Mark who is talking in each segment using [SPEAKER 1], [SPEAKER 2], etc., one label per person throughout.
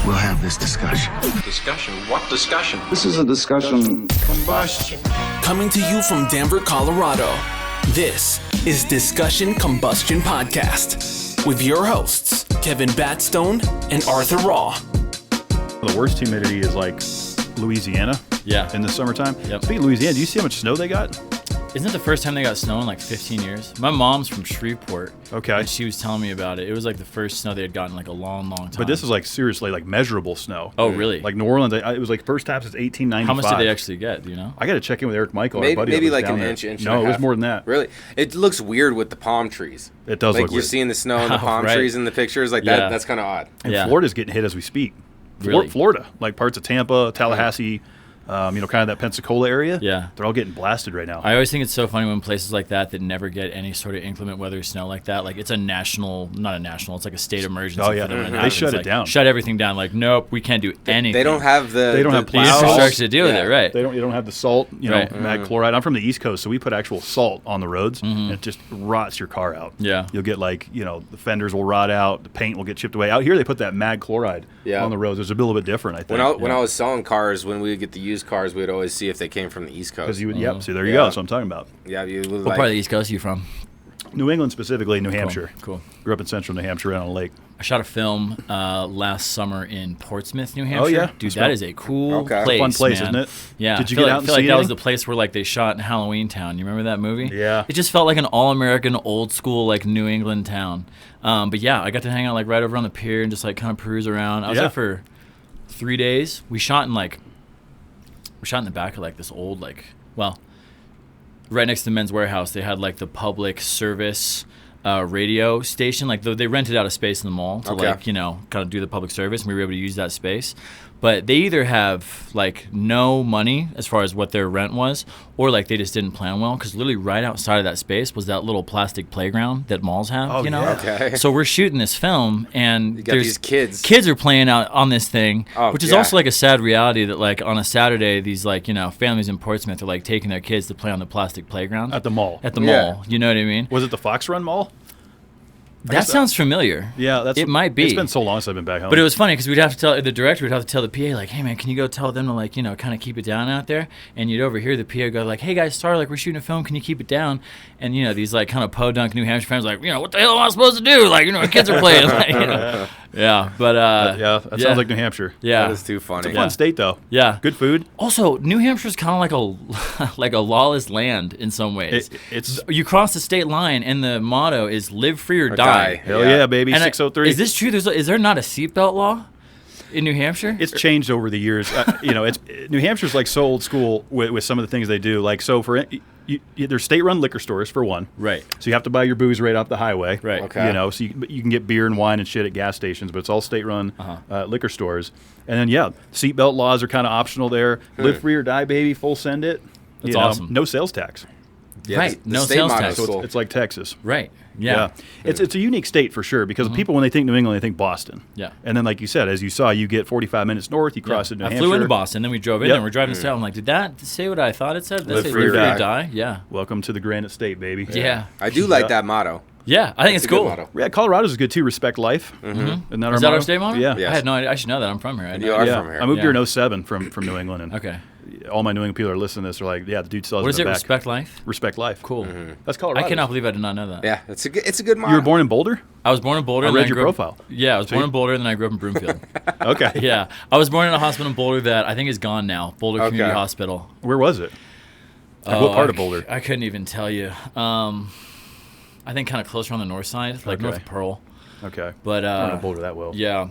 [SPEAKER 1] we'll have this discussion.
[SPEAKER 2] Discussion? What discussion?
[SPEAKER 1] This is a discussion combustion.
[SPEAKER 3] Coming to you from Denver, Colorado, this is Discussion Combustion Podcast with your hosts, Kevin Batstone and Arthur Raw.
[SPEAKER 4] The worst humidity is like Louisiana in the summertime.
[SPEAKER 5] Yep.
[SPEAKER 4] Speaking of Louisiana, do you see how much snow they got?
[SPEAKER 5] Isn't it the first time they got snow in like 15 years? My mom's from Shreveport.
[SPEAKER 4] Okay.
[SPEAKER 5] And she was telling me about it. It was like the first snow they had gotten in like a long, long time.
[SPEAKER 4] But this is like seriously like measurable snow.
[SPEAKER 5] Oh, really?
[SPEAKER 4] Like New Orleans, it was like first time since 1895.
[SPEAKER 5] How much did they actually get? Do you know?
[SPEAKER 4] I got to check in with Eric Michael,
[SPEAKER 6] Maybe,
[SPEAKER 4] our buddy.
[SPEAKER 6] maybe
[SPEAKER 4] that was
[SPEAKER 6] like
[SPEAKER 4] down
[SPEAKER 6] an
[SPEAKER 4] there.
[SPEAKER 6] inch and
[SPEAKER 4] No,
[SPEAKER 6] a
[SPEAKER 4] it
[SPEAKER 6] half.
[SPEAKER 4] was more than that.
[SPEAKER 6] Really? It looks weird with the palm trees.
[SPEAKER 4] It does
[SPEAKER 6] like
[SPEAKER 4] look
[SPEAKER 6] you're
[SPEAKER 4] weird.
[SPEAKER 6] seeing the snow and the palm
[SPEAKER 5] right.
[SPEAKER 6] trees in the pictures like
[SPEAKER 5] Yeah.
[SPEAKER 6] that. That's kind of odd.
[SPEAKER 4] And
[SPEAKER 5] Yeah.
[SPEAKER 4] Florida's getting hit as we speak.
[SPEAKER 5] Really?
[SPEAKER 4] Florida, like parts of Tampa, Tallahassee, kind of that Pensacola area.
[SPEAKER 5] Yeah.
[SPEAKER 4] They're all getting blasted right now.
[SPEAKER 5] I always think it's so funny when places like that never get any sort of inclement weather or snow like that. Like it's a national, not a national, it's like a state emergency.
[SPEAKER 4] Oh, yeah.
[SPEAKER 5] for them when it
[SPEAKER 4] They
[SPEAKER 5] happens.
[SPEAKER 4] shut it
[SPEAKER 5] Like,
[SPEAKER 4] down.
[SPEAKER 5] Shut everything down. Like, nope, we can't do anything.
[SPEAKER 6] They don't have
[SPEAKER 4] They don't have
[SPEAKER 5] the
[SPEAKER 4] plows.
[SPEAKER 5] infrastructure to deal with it, right?
[SPEAKER 4] You don't have the salt,
[SPEAKER 5] Right.
[SPEAKER 4] mag chloride. I'm from the East Coast, so we put actual salt on the roads, and it just rots your car out.
[SPEAKER 5] Yeah.
[SPEAKER 4] You'll get the fenders will rot out, the paint will get chipped away. Out here, they put that mag chloride on the roads. It's a little bit different, I think.
[SPEAKER 6] When I was selling cars, when we would get the used cars, we would always see if they came from the East Coast.
[SPEAKER 4] Because you would, so there you
[SPEAKER 6] Yeah.
[SPEAKER 4] go. That's what I'm talking about.
[SPEAKER 6] Yeah, you would
[SPEAKER 5] What part of the East Coast are you from?
[SPEAKER 4] New England, specifically New Hampshire.
[SPEAKER 5] Cool.
[SPEAKER 4] Grew up in central New Hampshire on a lake.
[SPEAKER 5] I shot a film last summer in Portsmouth, New Hampshire.
[SPEAKER 4] Oh, yeah?
[SPEAKER 5] Dude,
[SPEAKER 4] That's
[SPEAKER 5] that is a cool
[SPEAKER 6] Okay.
[SPEAKER 5] place,
[SPEAKER 4] Fun place,
[SPEAKER 5] man.
[SPEAKER 4] isn't it?
[SPEAKER 5] Yeah.
[SPEAKER 4] Did you
[SPEAKER 5] I feel
[SPEAKER 4] get
[SPEAKER 5] like,
[SPEAKER 4] out and
[SPEAKER 5] I feel like
[SPEAKER 4] see
[SPEAKER 5] that was
[SPEAKER 4] anything?
[SPEAKER 5] the place where like they shot in Halloween Town. You remember that movie?
[SPEAKER 4] Yeah.
[SPEAKER 5] It just felt like an all-American, old-school like New England town. But yeah, I got to hang out like right over on the pier and just like kind of peruse around. I was there for 3 days. We shot in the back of like this old right next to the Men's Warehouse. They had like the public service radio station. Like they rented out a space in the mall to kind of do the public service, and we were able to use that space. But they either have like no money as far as what their rent was, or like they just didn't plan well, because literally right outside of that space was that little plastic playground that malls have.
[SPEAKER 4] Oh,
[SPEAKER 5] you know.
[SPEAKER 4] yeah.
[SPEAKER 6] Okay.
[SPEAKER 5] So we're shooting this film, and
[SPEAKER 6] You got these kids.
[SPEAKER 5] Kids are playing out on this thing, which is
[SPEAKER 6] yeah.
[SPEAKER 5] also like a sad reality that like on a Saturday, these families in Portsmouth are like taking their kids to play on the plastic playground
[SPEAKER 4] At the mall.
[SPEAKER 5] At the mall, you know what I mean?
[SPEAKER 4] Was it the Fox Run Mall?
[SPEAKER 5] That sounds familiar.
[SPEAKER 4] Yeah,
[SPEAKER 5] it might be.
[SPEAKER 4] It's been so long since I've been back home.
[SPEAKER 5] But it was funny because we'd have to tell the director would have to tell the PA like, hey man, can you go tell them to kind of keep it down out there? And you'd overhear the PA go like, hey guys, sorry, like we're shooting a film, can you keep it down? And these like kind of podunk New Hampshire fans like, what the hell am I supposed to do? Like kids are playing. Yeah, but
[SPEAKER 4] that sounds like New Hampshire.
[SPEAKER 5] Yeah,
[SPEAKER 6] That is too funny.
[SPEAKER 4] It's a fun state though.
[SPEAKER 5] Yeah,
[SPEAKER 4] good food.
[SPEAKER 5] Also, New Hampshire's kind of like a lawless land in some ways.
[SPEAKER 4] It's
[SPEAKER 5] you cross the state line, and the motto is "Live free or die."
[SPEAKER 4] hell yeah, baby.
[SPEAKER 5] And
[SPEAKER 4] 603.
[SPEAKER 5] Is this true? Is there not a seatbelt law in New Hampshire?
[SPEAKER 4] It's changed over the years. It's New Hampshire's like so old school with some of the things they do. Like so for there's state-run liquor stores for one.
[SPEAKER 5] Right.
[SPEAKER 4] So you have to buy your booze right off the highway.
[SPEAKER 5] Right.
[SPEAKER 6] Okay.
[SPEAKER 4] So you can get beer and wine and shit at gas stations, but it's all state-run liquor stores. And then seatbelt laws are kind of optional there. Live free or die, baby. Full send it.
[SPEAKER 5] That's awesome.
[SPEAKER 4] No sales tax.
[SPEAKER 6] Yeah,
[SPEAKER 5] Right.
[SPEAKER 6] the
[SPEAKER 5] No
[SPEAKER 6] state
[SPEAKER 5] sales
[SPEAKER 6] motto
[SPEAKER 5] tax.
[SPEAKER 6] is
[SPEAKER 4] So
[SPEAKER 6] cool.
[SPEAKER 4] it's like Texas.
[SPEAKER 5] Right. Yeah.
[SPEAKER 4] It's a unique state for sure because people, when they think New England, they think Boston.
[SPEAKER 5] Yeah.
[SPEAKER 4] And then, like you said, as you saw, you get 45 minutes north, you cross into New
[SPEAKER 5] I
[SPEAKER 4] Hampshire.
[SPEAKER 5] flew into Boston, then we drove in,
[SPEAKER 4] Yep.
[SPEAKER 5] and we're driving south. I'm like, did that say what I thought it said? Did that
[SPEAKER 4] Live
[SPEAKER 5] say
[SPEAKER 4] free or
[SPEAKER 5] live
[SPEAKER 4] die.
[SPEAKER 5] Yeah.
[SPEAKER 4] Welcome to the Granite State, baby.
[SPEAKER 5] Yeah.
[SPEAKER 6] I do like that motto.
[SPEAKER 5] Yeah. I think it's
[SPEAKER 6] a good
[SPEAKER 5] cool.
[SPEAKER 6] motto.
[SPEAKER 4] Yeah, Colorado's is good too. Respect life. Mm-hmm.
[SPEAKER 5] Is that our state motto?
[SPEAKER 4] Yeah.
[SPEAKER 6] Yes.
[SPEAKER 5] I had no idea. I should know that. I'm from here. I
[SPEAKER 6] You are
[SPEAKER 4] Yeah.
[SPEAKER 6] from here.
[SPEAKER 4] I moved
[SPEAKER 5] Yeah.
[SPEAKER 4] here in 07 from New England, and
[SPEAKER 5] Okay.
[SPEAKER 4] all my New England people are listening to this are like, yeah, the dude sells
[SPEAKER 5] What is
[SPEAKER 4] in
[SPEAKER 5] it?
[SPEAKER 4] the back.
[SPEAKER 5] Respect life?
[SPEAKER 4] Respect life.
[SPEAKER 5] Cool.
[SPEAKER 4] That's Colorado.
[SPEAKER 5] I cannot believe I did not know that.
[SPEAKER 6] Yeah, it's a good motto.
[SPEAKER 4] You were born in Boulder?
[SPEAKER 5] I was born in Boulder.
[SPEAKER 4] I
[SPEAKER 5] and
[SPEAKER 4] read
[SPEAKER 5] then
[SPEAKER 4] your
[SPEAKER 5] grew up-
[SPEAKER 4] profile.
[SPEAKER 5] Yeah, I was born in Boulder, and then I grew up in Broomfield.
[SPEAKER 4] Okay.
[SPEAKER 5] Yeah, I was born in a hospital in Boulder that I think is gone now. Boulder Community
[SPEAKER 6] Okay.
[SPEAKER 5] Hospital.
[SPEAKER 4] Where was it? Like, what part of Boulder?
[SPEAKER 5] I couldn't even tell you. I think kind of closer on the north side, like
[SPEAKER 4] Okay.
[SPEAKER 5] north of Pearl.
[SPEAKER 4] Okay.
[SPEAKER 5] But
[SPEAKER 4] I don't know Boulder that well.
[SPEAKER 5] yeah.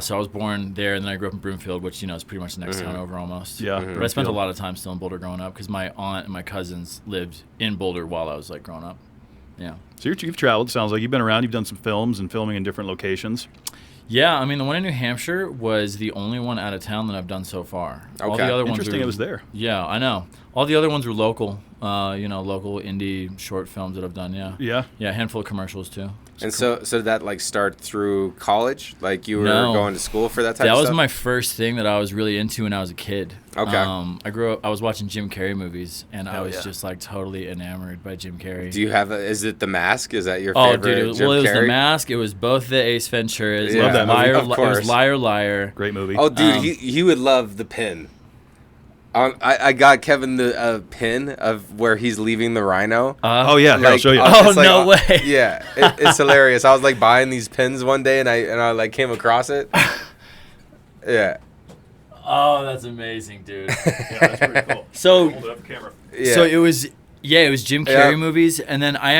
[SPEAKER 5] So I was born there, and then I grew up in Broomfield, which is pretty much the next town over almost.
[SPEAKER 4] Yeah.
[SPEAKER 5] But I spent a lot of time still in Boulder growing up because my aunt and my cousins lived in Boulder while I was like growing up. Yeah.
[SPEAKER 4] So you've traveled. Sounds like you've been around. You've done some films and filming in different locations.
[SPEAKER 5] Yeah, I mean, the one in New Hampshire was the only one out of town that I've done so far. All
[SPEAKER 6] Okay.
[SPEAKER 5] the other
[SPEAKER 4] Interesting
[SPEAKER 5] ones
[SPEAKER 4] it was there.
[SPEAKER 5] Yeah, I know. All the other ones were local, local indie short films that I've done, yeah.
[SPEAKER 4] Yeah.
[SPEAKER 5] Yeah, a handful of commercials, too.
[SPEAKER 6] And so did that like start through college? Like you were
[SPEAKER 5] No.
[SPEAKER 6] going to school for that type
[SPEAKER 5] That
[SPEAKER 6] of
[SPEAKER 5] was
[SPEAKER 6] stuff?
[SPEAKER 5] my first thing that I was really into when I was a kid.
[SPEAKER 6] Okay.
[SPEAKER 5] I was watching Jim Carrey movies, and I
[SPEAKER 4] Hell
[SPEAKER 5] was
[SPEAKER 4] yeah.
[SPEAKER 5] just like totally enamored by Jim Carrey.
[SPEAKER 6] Do you have is it The Mask? Is that your
[SPEAKER 5] Oh,
[SPEAKER 6] favorite
[SPEAKER 5] dude! It was
[SPEAKER 6] Jim
[SPEAKER 5] the
[SPEAKER 6] Carrey?
[SPEAKER 5] Mask. It was both the Ace Venturas.
[SPEAKER 6] Yeah,
[SPEAKER 5] It was
[SPEAKER 6] that movie,
[SPEAKER 5] Liar,
[SPEAKER 6] of
[SPEAKER 5] it was
[SPEAKER 6] course.
[SPEAKER 5] Liar, Liar.
[SPEAKER 4] Great movie.
[SPEAKER 6] Oh, dude, he would love the pin. I got Kevin the pin of where he's leaving the rhino.
[SPEAKER 4] Oh yeah, here, I'll show you.
[SPEAKER 5] Oh,
[SPEAKER 6] It's like,
[SPEAKER 5] no way.
[SPEAKER 6] Yeah, it's hilarious. I was like buying these pins one day, and I like came across it. Yeah,
[SPEAKER 5] Oh, that's amazing, dude.
[SPEAKER 4] Yeah, that's pretty cool.
[SPEAKER 5] So,
[SPEAKER 4] Hold it up for camera.
[SPEAKER 6] yeah.
[SPEAKER 5] so it was Jim Carrey
[SPEAKER 6] Yeah.
[SPEAKER 5] movies, and then I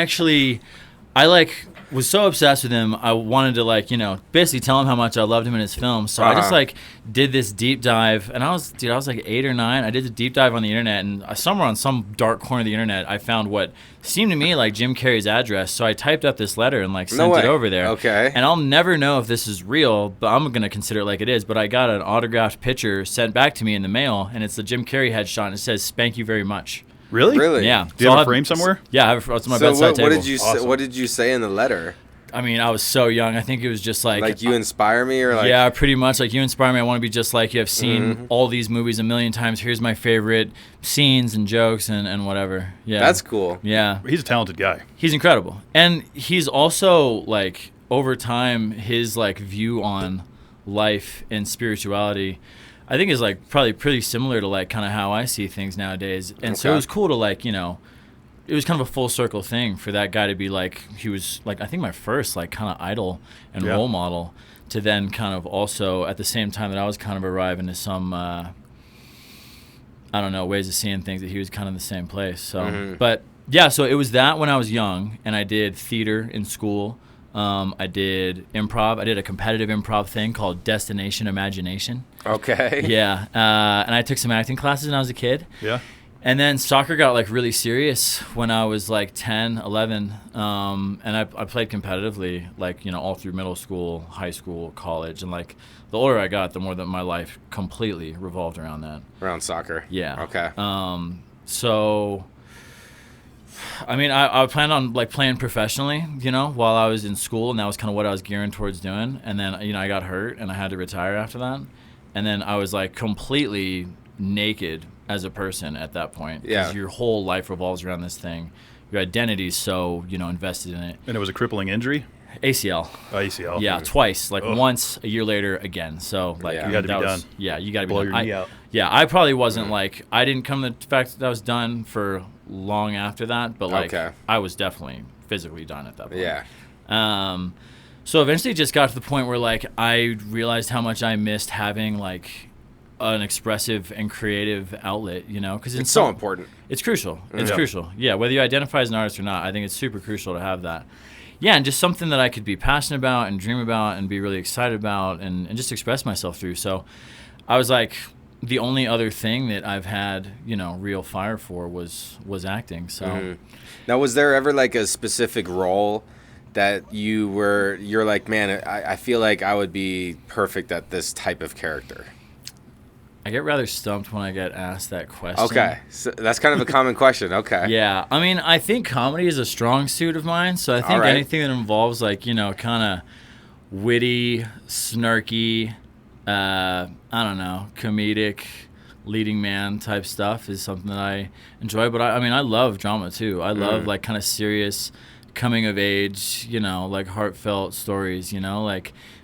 [SPEAKER 5] was so obsessed with him. I wanted to basically tell him how much I loved him in his films. So I just did this deep dive, and I was like 8 or 9. I did the deep dive on the internet, and somewhere on some dark corner of the internet, I found what seemed to me like Jim Carrey's address. So I typed up this letter and sent
[SPEAKER 6] way.
[SPEAKER 5] it over there.
[SPEAKER 6] Okay.
[SPEAKER 5] And I'll never know if this is real, but I'm gonna consider it like it is. But I got an autographed picture sent back to me in the mail, and it's the Jim Carrey headshot, and it says "Spank you very much."
[SPEAKER 4] Really?
[SPEAKER 6] Really?
[SPEAKER 5] Yeah.
[SPEAKER 4] Do you
[SPEAKER 5] So
[SPEAKER 4] have
[SPEAKER 5] I'll
[SPEAKER 4] a frame somewhere?
[SPEAKER 5] Yeah, I have it's on my
[SPEAKER 6] So
[SPEAKER 5] bedside
[SPEAKER 6] what
[SPEAKER 5] table.
[SPEAKER 6] did you
[SPEAKER 4] Awesome.
[SPEAKER 6] what did you say in the letter?
[SPEAKER 5] I mean, I was so young. I think it was just
[SPEAKER 6] Like you inspire me, or like
[SPEAKER 5] yeah, pretty much. Like, you inspire me. I want to be just like you. I've seen
[SPEAKER 6] Mm-hmm.
[SPEAKER 5] all these movies a million times. Here's my favorite scenes and jokes and whatever. Yeah.
[SPEAKER 6] That's cool.
[SPEAKER 5] Yeah.
[SPEAKER 4] He's a talented guy.
[SPEAKER 5] He's incredible. And he's also, over time, his, view on life and spirituality, I think is, probably pretty similar to, kind of how I see things nowadays. And so it
[SPEAKER 6] Okay.
[SPEAKER 5] was cool to, it was kind of a full circle thing for that guy to be he was I think my first kind of idol and
[SPEAKER 4] Yeah.
[SPEAKER 5] role model, to then kind of also at the same time that I was kind of arriving to some I don't know, ways of seeing things, that he was kind of in the same place. So but yeah, so it was that when I was young, and I did theater in school. I did improv. I did a competitive improv thing called Destination Imagination.
[SPEAKER 6] Okay.
[SPEAKER 5] Yeah. And I took some acting classes when I was a kid.
[SPEAKER 4] Yeah.
[SPEAKER 5] And then soccer got really serious when I was 10, 11, and I played competitively all through middle school, high school, college, and the older I got, the more that my life completely revolved around that.
[SPEAKER 6] Around soccer.
[SPEAKER 5] Yeah.
[SPEAKER 6] Okay.
[SPEAKER 5] So, I mean, I planned on playing professionally, while I was in school, and that was kind of what I was gearing towards doing. And then I got hurt, and I had to retire after that. And then I was completely naked as a person at that point.
[SPEAKER 6] Yeah.
[SPEAKER 5] Because your whole life revolves around this thing. Your identity's so, invested in it.
[SPEAKER 4] And it was a crippling injury?
[SPEAKER 5] ACL.
[SPEAKER 4] ACL.
[SPEAKER 5] Yeah, twice. Once, a year later, again. So,
[SPEAKER 6] Yeah.
[SPEAKER 4] You had to
[SPEAKER 5] that
[SPEAKER 4] be
[SPEAKER 5] was-
[SPEAKER 4] done.
[SPEAKER 5] Yeah, you got to be
[SPEAKER 4] Blow
[SPEAKER 5] done.
[SPEAKER 4] your knee out.
[SPEAKER 5] Yeah, I probably wasn't I didn't come to the fact that I was done for long after that, but
[SPEAKER 6] Okay.
[SPEAKER 5] I was definitely physically done at that point.
[SPEAKER 6] Yeah.
[SPEAKER 5] So eventually it just got to the point where I realized how much I missed having an expressive and creative outlet, because
[SPEAKER 6] It's so important.
[SPEAKER 5] it's crucial. It's
[SPEAKER 4] Yeah.
[SPEAKER 5] crucial. Yeah, whether you identify as an artist or not, I think it's super crucial to have that. Yeah, and just something that I could be passionate about and dream about and be really excited about and just express myself through. So I was the only other thing that I've had, real fire for was acting. So
[SPEAKER 6] Now, was there ever a specific role that you're man, I feel like I would be perfect at this type of character?
[SPEAKER 5] I get rather stumped when I get asked that question.
[SPEAKER 6] Okay. So that's kind of a common question. Okay.
[SPEAKER 5] Yeah, I mean, I think comedy is a strong suit of mine, so I think
[SPEAKER 6] All right.
[SPEAKER 5] anything that involves kind of witty, snarky, I don't know, comedic, leading man type stuff is something that I enjoy. But I love drama too. I love kind of serious, coming of age, heartfelt stories.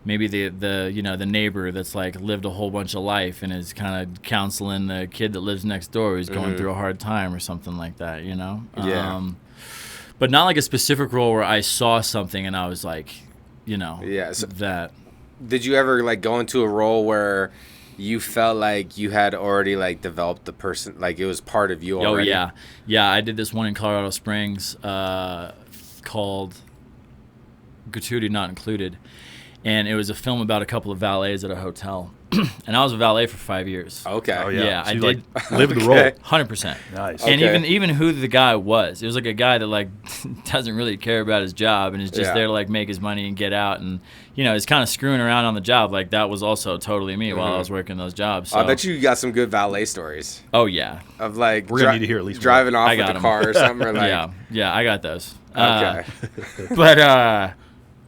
[SPEAKER 5] Maybe the neighbor that's lived a whole bunch of life and is kind of counseling the kid that lives next door who's going through a hard time or something like that.
[SPEAKER 6] Yeah.
[SPEAKER 5] But not a specific role where I saw something and I was
[SPEAKER 6] Yeah. So
[SPEAKER 5] that.
[SPEAKER 6] did you ever go into a role where you felt like you had already developed the person, it was part of you already?
[SPEAKER 5] Oh yeah. I did this one in Colorado Springs called Gratuity Not Included, and it was a film about a couple of valets at a hotel. And I was a valet for 5 years.
[SPEAKER 6] Okay.
[SPEAKER 4] Oh,
[SPEAKER 5] Yeah,
[SPEAKER 4] So
[SPEAKER 5] I
[SPEAKER 4] you,
[SPEAKER 5] did.
[SPEAKER 4] lived the
[SPEAKER 6] Okay.
[SPEAKER 4] role.
[SPEAKER 5] 100%.
[SPEAKER 4] Nice.
[SPEAKER 5] And
[SPEAKER 6] Okay.
[SPEAKER 5] even who the guy was, it was a guy that doesn't really care about his job and is just
[SPEAKER 6] Yeah.
[SPEAKER 5] there to make his money and get out, and is kind of screwing around on the job. That was also totally me while I was working those jobs. So.
[SPEAKER 6] I bet you got some good valet stories
[SPEAKER 5] Oh yeah.
[SPEAKER 6] of
[SPEAKER 4] We're gonna need to hear at least one.
[SPEAKER 6] driving off
[SPEAKER 5] I
[SPEAKER 6] with
[SPEAKER 5] got
[SPEAKER 6] the
[SPEAKER 5] 'em.
[SPEAKER 6] car or something. Or
[SPEAKER 5] Yeah, I got those.
[SPEAKER 6] Okay.
[SPEAKER 5] But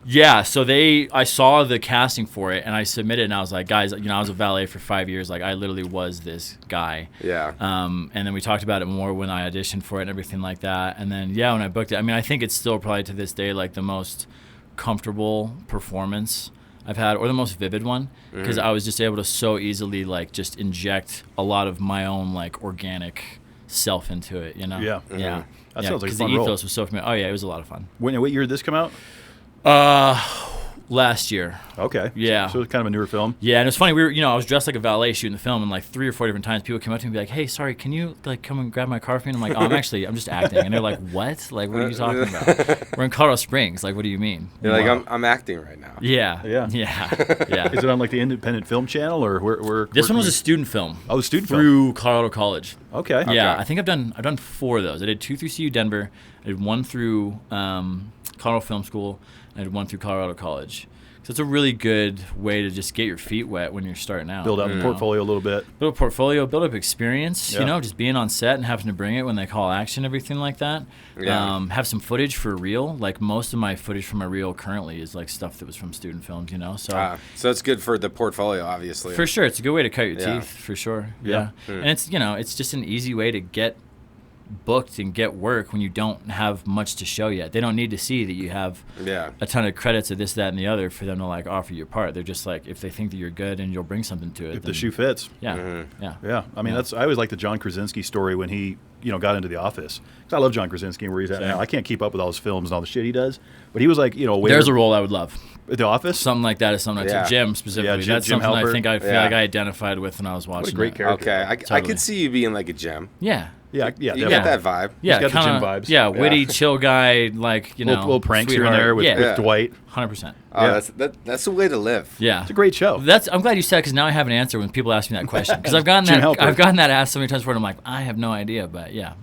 [SPEAKER 5] Yeah, so I saw the casting for it, and I submitted, and I was like, guys, I was a valet for 5 years. Like, I literally was this guy.
[SPEAKER 6] Yeah.
[SPEAKER 5] And then we talked about it more when I auditioned for it and everything like that. And then, when I booked it, I mean, I think it's still probably to this day, like, the most comfortable performance I've had, or the most vivid one, because I was just able to so easily, like, just inject a lot of my own, like, organic self into it, you know?
[SPEAKER 4] Yeah.
[SPEAKER 5] Yeah.
[SPEAKER 4] That sounds like a
[SPEAKER 5] because
[SPEAKER 4] fun
[SPEAKER 5] the
[SPEAKER 4] role.
[SPEAKER 5] ethos was so familiar. Oh, yeah, it was a lot of fun.
[SPEAKER 4] What year did this come out?
[SPEAKER 5] Last year.
[SPEAKER 4] Okay.
[SPEAKER 5] Yeah.
[SPEAKER 4] So it's kind of a newer film.
[SPEAKER 5] Yeah, and it's funny. I was dressed like a valet shooting the film, and like 3 or 4 different times, people came up to me and be like, "Hey, sorry, can you like come and grab my car for me?" And I'm like, "Oh, I'm just acting." And they're like, "What? Like, what are you talking about? We're in Colorado Springs. Like, what do you mean?"
[SPEAKER 6] You're like, I'm acting right now.
[SPEAKER 5] Yeah.
[SPEAKER 4] Yeah.
[SPEAKER 5] Yeah.
[SPEAKER 4] Is it on like the independent film channel or where?
[SPEAKER 5] This one was
[SPEAKER 4] a
[SPEAKER 5] a student film.
[SPEAKER 4] Oh, student film.
[SPEAKER 5] through Colorado College.
[SPEAKER 4] Okay.
[SPEAKER 5] Yeah, I think I've done 4 of those. I did 2 through CU Denver. I did 1 through Colorado Film School. And I did 1 through Colorado College. So it's a really good way to just get your feet wet when you're starting out.
[SPEAKER 4] Build out the portfolio a little bit.
[SPEAKER 5] Build a portfolio, build up experience,
[SPEAKER 4] Yeah.
[SPEAKER 5] just being on set and having to bring it when they call action, everything like that.
[SPEAKER 6] Yeah.
[SPEAKER 5] Have some footage for reel. Like most of my footage from my reel currently is like stuff that was from student films, So
[SPEAKER 6] So it's good for the portfolio, obviously.
[SPEAKER 5] for sure, it's a good way to cut your
[SPEAKER 6] Yeah.
[SPEAKER 5] teeth, for sure.
[SPEAKER 4] Yeah.
[SPEAKER 5] Yeah. And it's just an easy way to get booked and get work when you don't have much to show yet. They don't need to see that you have a ton of credits of this, that, and the other for them to like offer you a part. They're just like, if they think that you're good and you'll bring something to it.
[SPEAKER 4] If the shoe fits.
[SPEAKER 5] Yeah.
[SPEAKER 4] Yeah. I mean, I always like the John Krasinski story when he, got into The Office. Because I love John Krasinski and where he's at now. I can't keep up with all his films and all the shit he does. But he was like, waiter.
[SPEAKER 5] There's a role I would love.
[SPEAKER 4] The Office?
[SPEAKER 5] Something like that is something
[SPEAKER 6] Yeah.
[SPEAKER 5] to Jim specifically.
[SPEAKER 4] Yeah,
[SPEAKER 5] That's
[SPEAKER 4] Jim
[SPEAKER 5] something
[SPEAKER 4] Halpert.
[SPEAKER 5] I think I feel
[SPEAKER 6] Yeah.
[SPEAKER 5] like I identified with when I was watching.
[SPEAKER 4] What a great
[SPEAKER 5] that.
[SPEAKER 4] character.
[SPEAKER 6] Okay, I
[SPEAKER 5] Totally.
[SPEAKER 6] could see you being like a gem.
[SPEAKER 5] Yeah.
[SPEAKER 4] Yeah.
[SPEAKER 6] You
[SPEAKER 4] definitely.
[SPEAKER 6] get that vibe.
[SPEAKER 5] Yeah,
[SPEAKER 4] got the
[SPEAKER 5] kinda,
[SPEAKER 4] Jim vibes.
[SPEAKER 5] Yeah, witty, chill guy, like,
[SPEAKER 4] Little pranks here and
[SPEAKER 5] sweetheart.
[SPEAKER 4] there with
[SPEAKER 5] yeah,
[SPEAKER 4] Dwight.
[SPEAKER 5] 100%.
[SPEAKER 6] Oh,
[SPEAKER 4] Yeah.
[SPEAKER 6] that's the way to live.
[SPEAKER 5] Yeah.
[SPEAKER 4] It's a great show.
[SPEAKER 5] I'm glad you said, because now I have an answer when people ask me that question. Because I've gotten
[SPEAKER 4] Jim
[SPEAKER 5] that
[SPEAKER 4] Halpert.
[SPEAKER 5] asked so many times before, and I'm like, I have no idea, but yeah.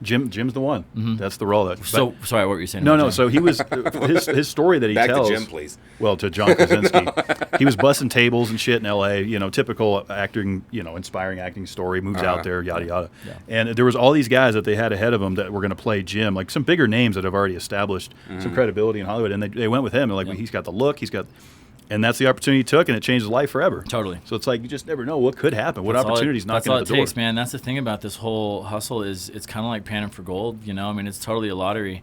[SPEAKER 4] Jim's the one. That's the role.
[SPEAKER 5] So sorry, what were you saying?
[SPEAKER 4] No,
[SPEAKER 5] about
[SPEAKER 4] no.
[SPEAKER 5] Jim?
[SPEAKER 4] So he was his story that he
[SPEAKER 6] Back
[SPEAKER 4] tells.
[SPEAKER 6] to Jim, please.
[SPEAKER 4] Well, to John Krasinski, he was bussing tables and shit in L.A. Typical acting, inspiring acting story. Moves out there, yada yada.
[SPEAKER 5] Yeah.
[SPEAKER 4] And there was all these guys that they had ahead of him that were going to play Jim, like some bigger names that have already established some credibility in Hollywood. And they went with him. They're like, well, he's got the look, and that's the opportunity he took, and it changed his life forever.
[SPEAKER 5] Totally.
[SPEAKER 4] So it's like you just never know what could happen, what
[SPEAKER 5] That's all
[SPEAKER 4] opportunities knocking at the
[SPEAKER 5] That's all
[SPEAKER 4] door.
[SPEAKER 5] it takes, man. That's the thing about this whole hustle is it's kind of like panning for gold. I mean, it's totally a lottery,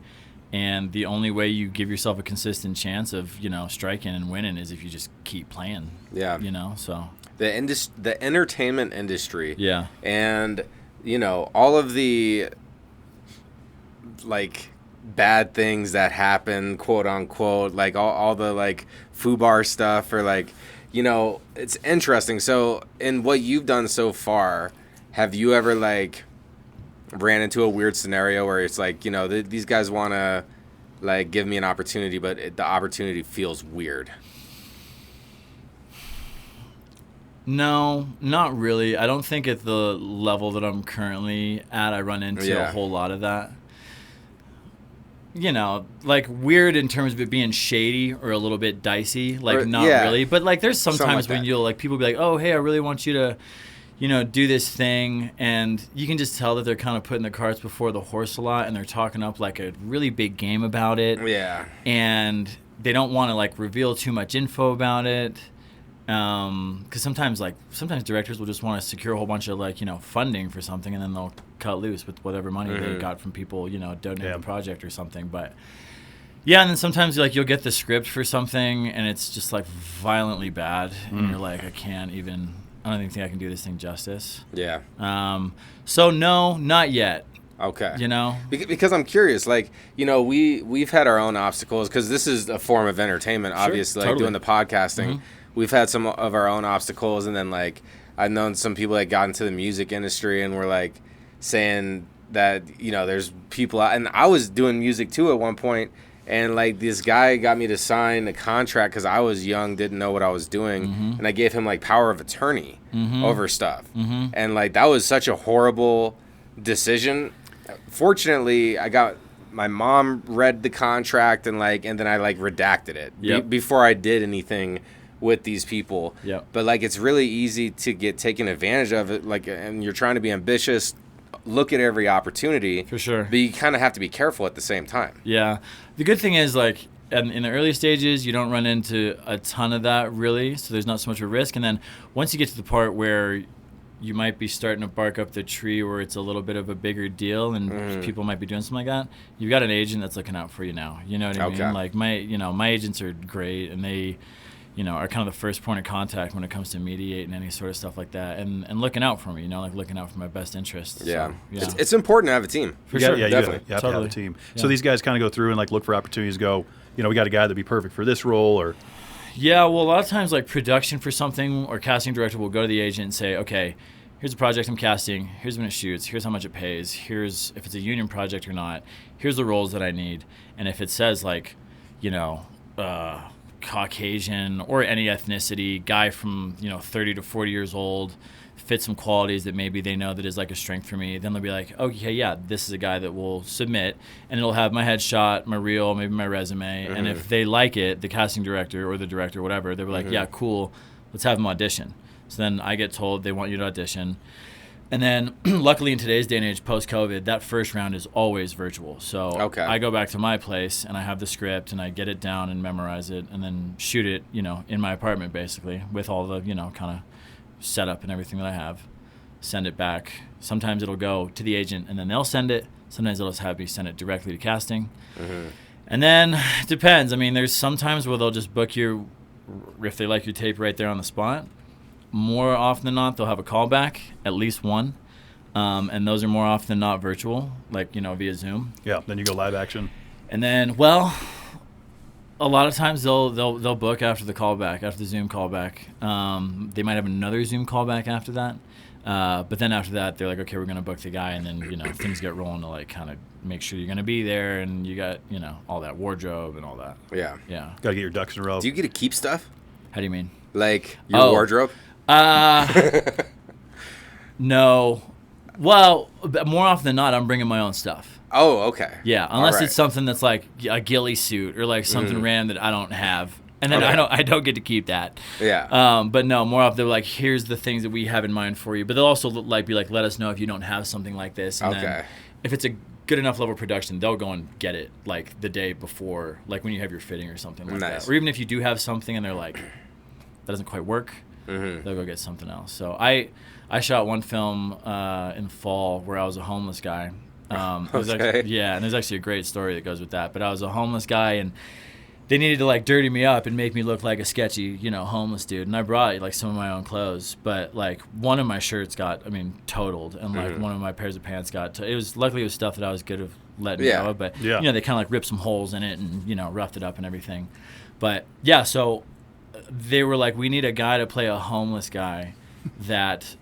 [SPEAKER 5] and the only way you give yourself a consistent chance of striking and winning is if you just keep playing.
[SPEAKER 6] Yeah.
[SPEAKER 5] So
[SPEAKER 6] The entertainment industry.
[SPEAKER 5] yeah.
[SPEAKER 6] And all of the like bad things that happen, quote unquote, like all the like FUBAR stuff, or like it's interesting. So in what you've done so far, have you ever like ran into a weird scenario where it's like these guys want to like give me an opportunity, but the opportunity feels weird?
[SPEAKER 5] No, not really. I don't think at the level that I'm currently at, I run into a whole lot of that. Like weird in terms of it being shady or a little bit dicey, like not really. But like there's sometimes
[SPEAKER 6] like
[SPEAKER 5] when you'll like people be like, "Oh, hey, I really want you to, do this thing," and you can just tell that they're kind of putting the carts before the horse a lot, and they're talking up like a really big game about it.
[SPEAKER 6] Yeah.
[SPEAKER 5] And they don't want to like reveal too much info about it. Because sometimes directors will just want to secure a whole bunch of funding for something, and then they'll cut loose with whatever money they got from people donating the project or something. But yeah, and then sometimes you'll get the script for something and it's just like violently bad, and you're like, I don't even think I can do this thing justice.
[SPEAKER 6] Yeah.
[SPEAKER 5] So no, not yet.
[SPEAKER 6] Okay.
[SPEAKER 5] Because
[SPEAKER 6] I'm curious, like, we've had our own obstacles, because this is a form of entertainment, obviously, like
[SPEAKER 5] totally.
[SPEAKER 6] doing the podcasting. We've had some of our own obstacles, and then like I've known some people that got into the music industry and were like saying that there's people out, and I was doing music too at one point, and like this guy got me to sign a contract because I was young, didn't know what I was doing, and I gave him like power of attorney over stuff, and like that was such a horrible decision. Fortunately, my mom read the contract and then I like redacted it before I did anything with these people.
[SPEAKER 5] Yep.
[SPEAKER 6] But like it's really easy to get taken advantage of it, like, and you're trying to be ambitious, look at every opportunity.
[SPEAKER 5] For sure.
[SPEAKER 6] But you kind of have to be careful at the same time.
[SPEAKER 5] Yeah. The good thing is, like, and in the early stages, you don't run into a ton of that really, so there's not so much of a risk. And then once you get to the part where you might be starting to bark up the tree where it's a little bit of a bigger deal and people might be doing something like that, you've got an agent that's looking out for you now. You know what I mean? Like my agents are great, and they, are kind of the first point of contact when it comes to mediating any sort of stuff like that, and looking out for me, like looking out for my best interests.
[SPEAKER 6] Yeah.
[SPEAKER 5] So,
[SPEAKER 6] It's important to have a team.
[SPEAKER 5] For sure.
[SPEAKER 4] Yeah,
[SPEAKER 6] definitely.
[SPEAKER 4] you have to have a team.
[SPEAKER 5] Yeah.
[SPEAKER 4] So these guys kind of go through and like look for opportunities. Go, we got a guy that'd be perfect for this role, or
[SPEAKER 5] Yeah, well, a lot of times, like production for something or casting director will go to the agent and say, okay, here's a project I'm casting. Here's when it shoots. Here's how much it pays. Here's if it's a union project or not. Here's the roles that I need. And if it says like, Caucasian or any ethnicity, guy from 30 to 40 years old, fit some qualities that maybe they know that is like a strength for me, then they'll be like, okay, yeah, this is a guy that will submit, and it'll have my headshot, my reel, maybe my resume, and if they like it, the casting director or the director, whatever, they'll be like, yeah, cool, let's have him audition. So then I get told they want you to audition. And then luckily in today's day and age, post-COVID, that first round is always virtual. So I go back to my place and I have the script and I get it down and memorize it and then shoot it, in my apartment basically with all the, kind of setup and everything that I have. Send it back. Sometimes it'll go to the agent and then they'll send it. Sometimes they'll just have me send it directly to casting. And then it depends. I mean, there's sometimes where they'll just book you if they like your tape right there on the spot. More often than not, they'll have a callback, at least one, and those are more often than not virtual, like via Zoom.
[SPEAKER 4] Yeah, then you go live action.
[SPEAKER 5] And then, well, a lot of times they'll book after the callback, after the Zoom callback. They might have another Zoom callback after that, but then after that, they're like, okay, we're gonna book the guy, and then things get rolling to like kind of make sure you're gonna be there, and you got all that wardrobe and all that.
[SPEAKER 6] Yeah.
[SPEAKER 5] Yeah.
[SPEAKER 4] Got to get your ducks in a row.
[SPEAKER 6] Do you get to keep stuff?
[SPEAKER 5] How do you mean?
[SPEAKER 6] Like your wardrobe?
[SPEAKER 5] No. Well, more often than not, I'm bringing my own stuff.
[SPEAKER 6] Oh, okay.
[SPEAKER 5] Yeah, unless
[SPEAKER 6] All right.
[SPEAKER 5] it's something that's like a ghillie suit or like something random that I don't have, and then I don't get to keep that.
[SPEAKER 6] Yeah.
[SPEAKER 5] But no, more often they're like, here's the things that we have in mind for you. But they'll also be like, let us know if you don't have something like this. And then if it's a good enough level of production, they'll go and get it like the day before, like when you have your fitting or something like that. Or even if you do have something and they're like, that doesn't quite work. They'll go get something else. So I shot one film in fall where I was a homeless guy. And there's actually a great story that goes with that. But I was a homeless guy, and they needed to like dirty me up and make me look like a sketchy, homeless dude. And I brought like some of my own clothes, but like one of my shirts got, totaled, and like one of my pairs of pants got. Luckily it was stuff that I was good at letting go of, but they kind of like ripped some holes in it and roughed it up and everything. But yeah, so they were like, we need a guy to play a homeless guy that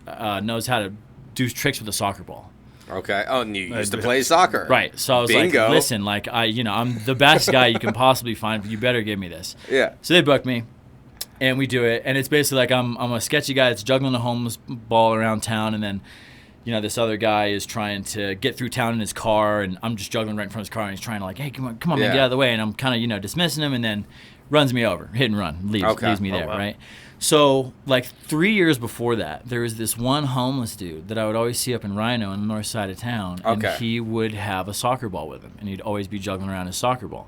[SPEAKER 5] knows how to do tricks with a soccer ball.
[SPEAKER 6] Okay. Oh, and you used to play soccer.
[SPEAKER 5] Right. So I was
[SPEAKER 6] Bingo.
[SPEAKER 5] like, listen, like I'm the best guy you can possibly find. You better give me this.
[SPEAKER 6] Yeah.
[SPEAKER 5] So they booked me, and we do it. And it's basically like I'm a sketchy guy that's juggling a homeless ball around town, and then this other guy is trying to get through town in his car, and I'm just juggling right in front of his car, and he's trying to like, hey, come on, man, get out of the way. And I'm kind of dismissing him, and then runs me over, hit and run, leaves me there, right? So, like 3 years before that, there was this one homeless dude that I would always see up in Rhino on the north side of town, and he would have a soccer ball with him, and he'd always be juggling around his soccer ball.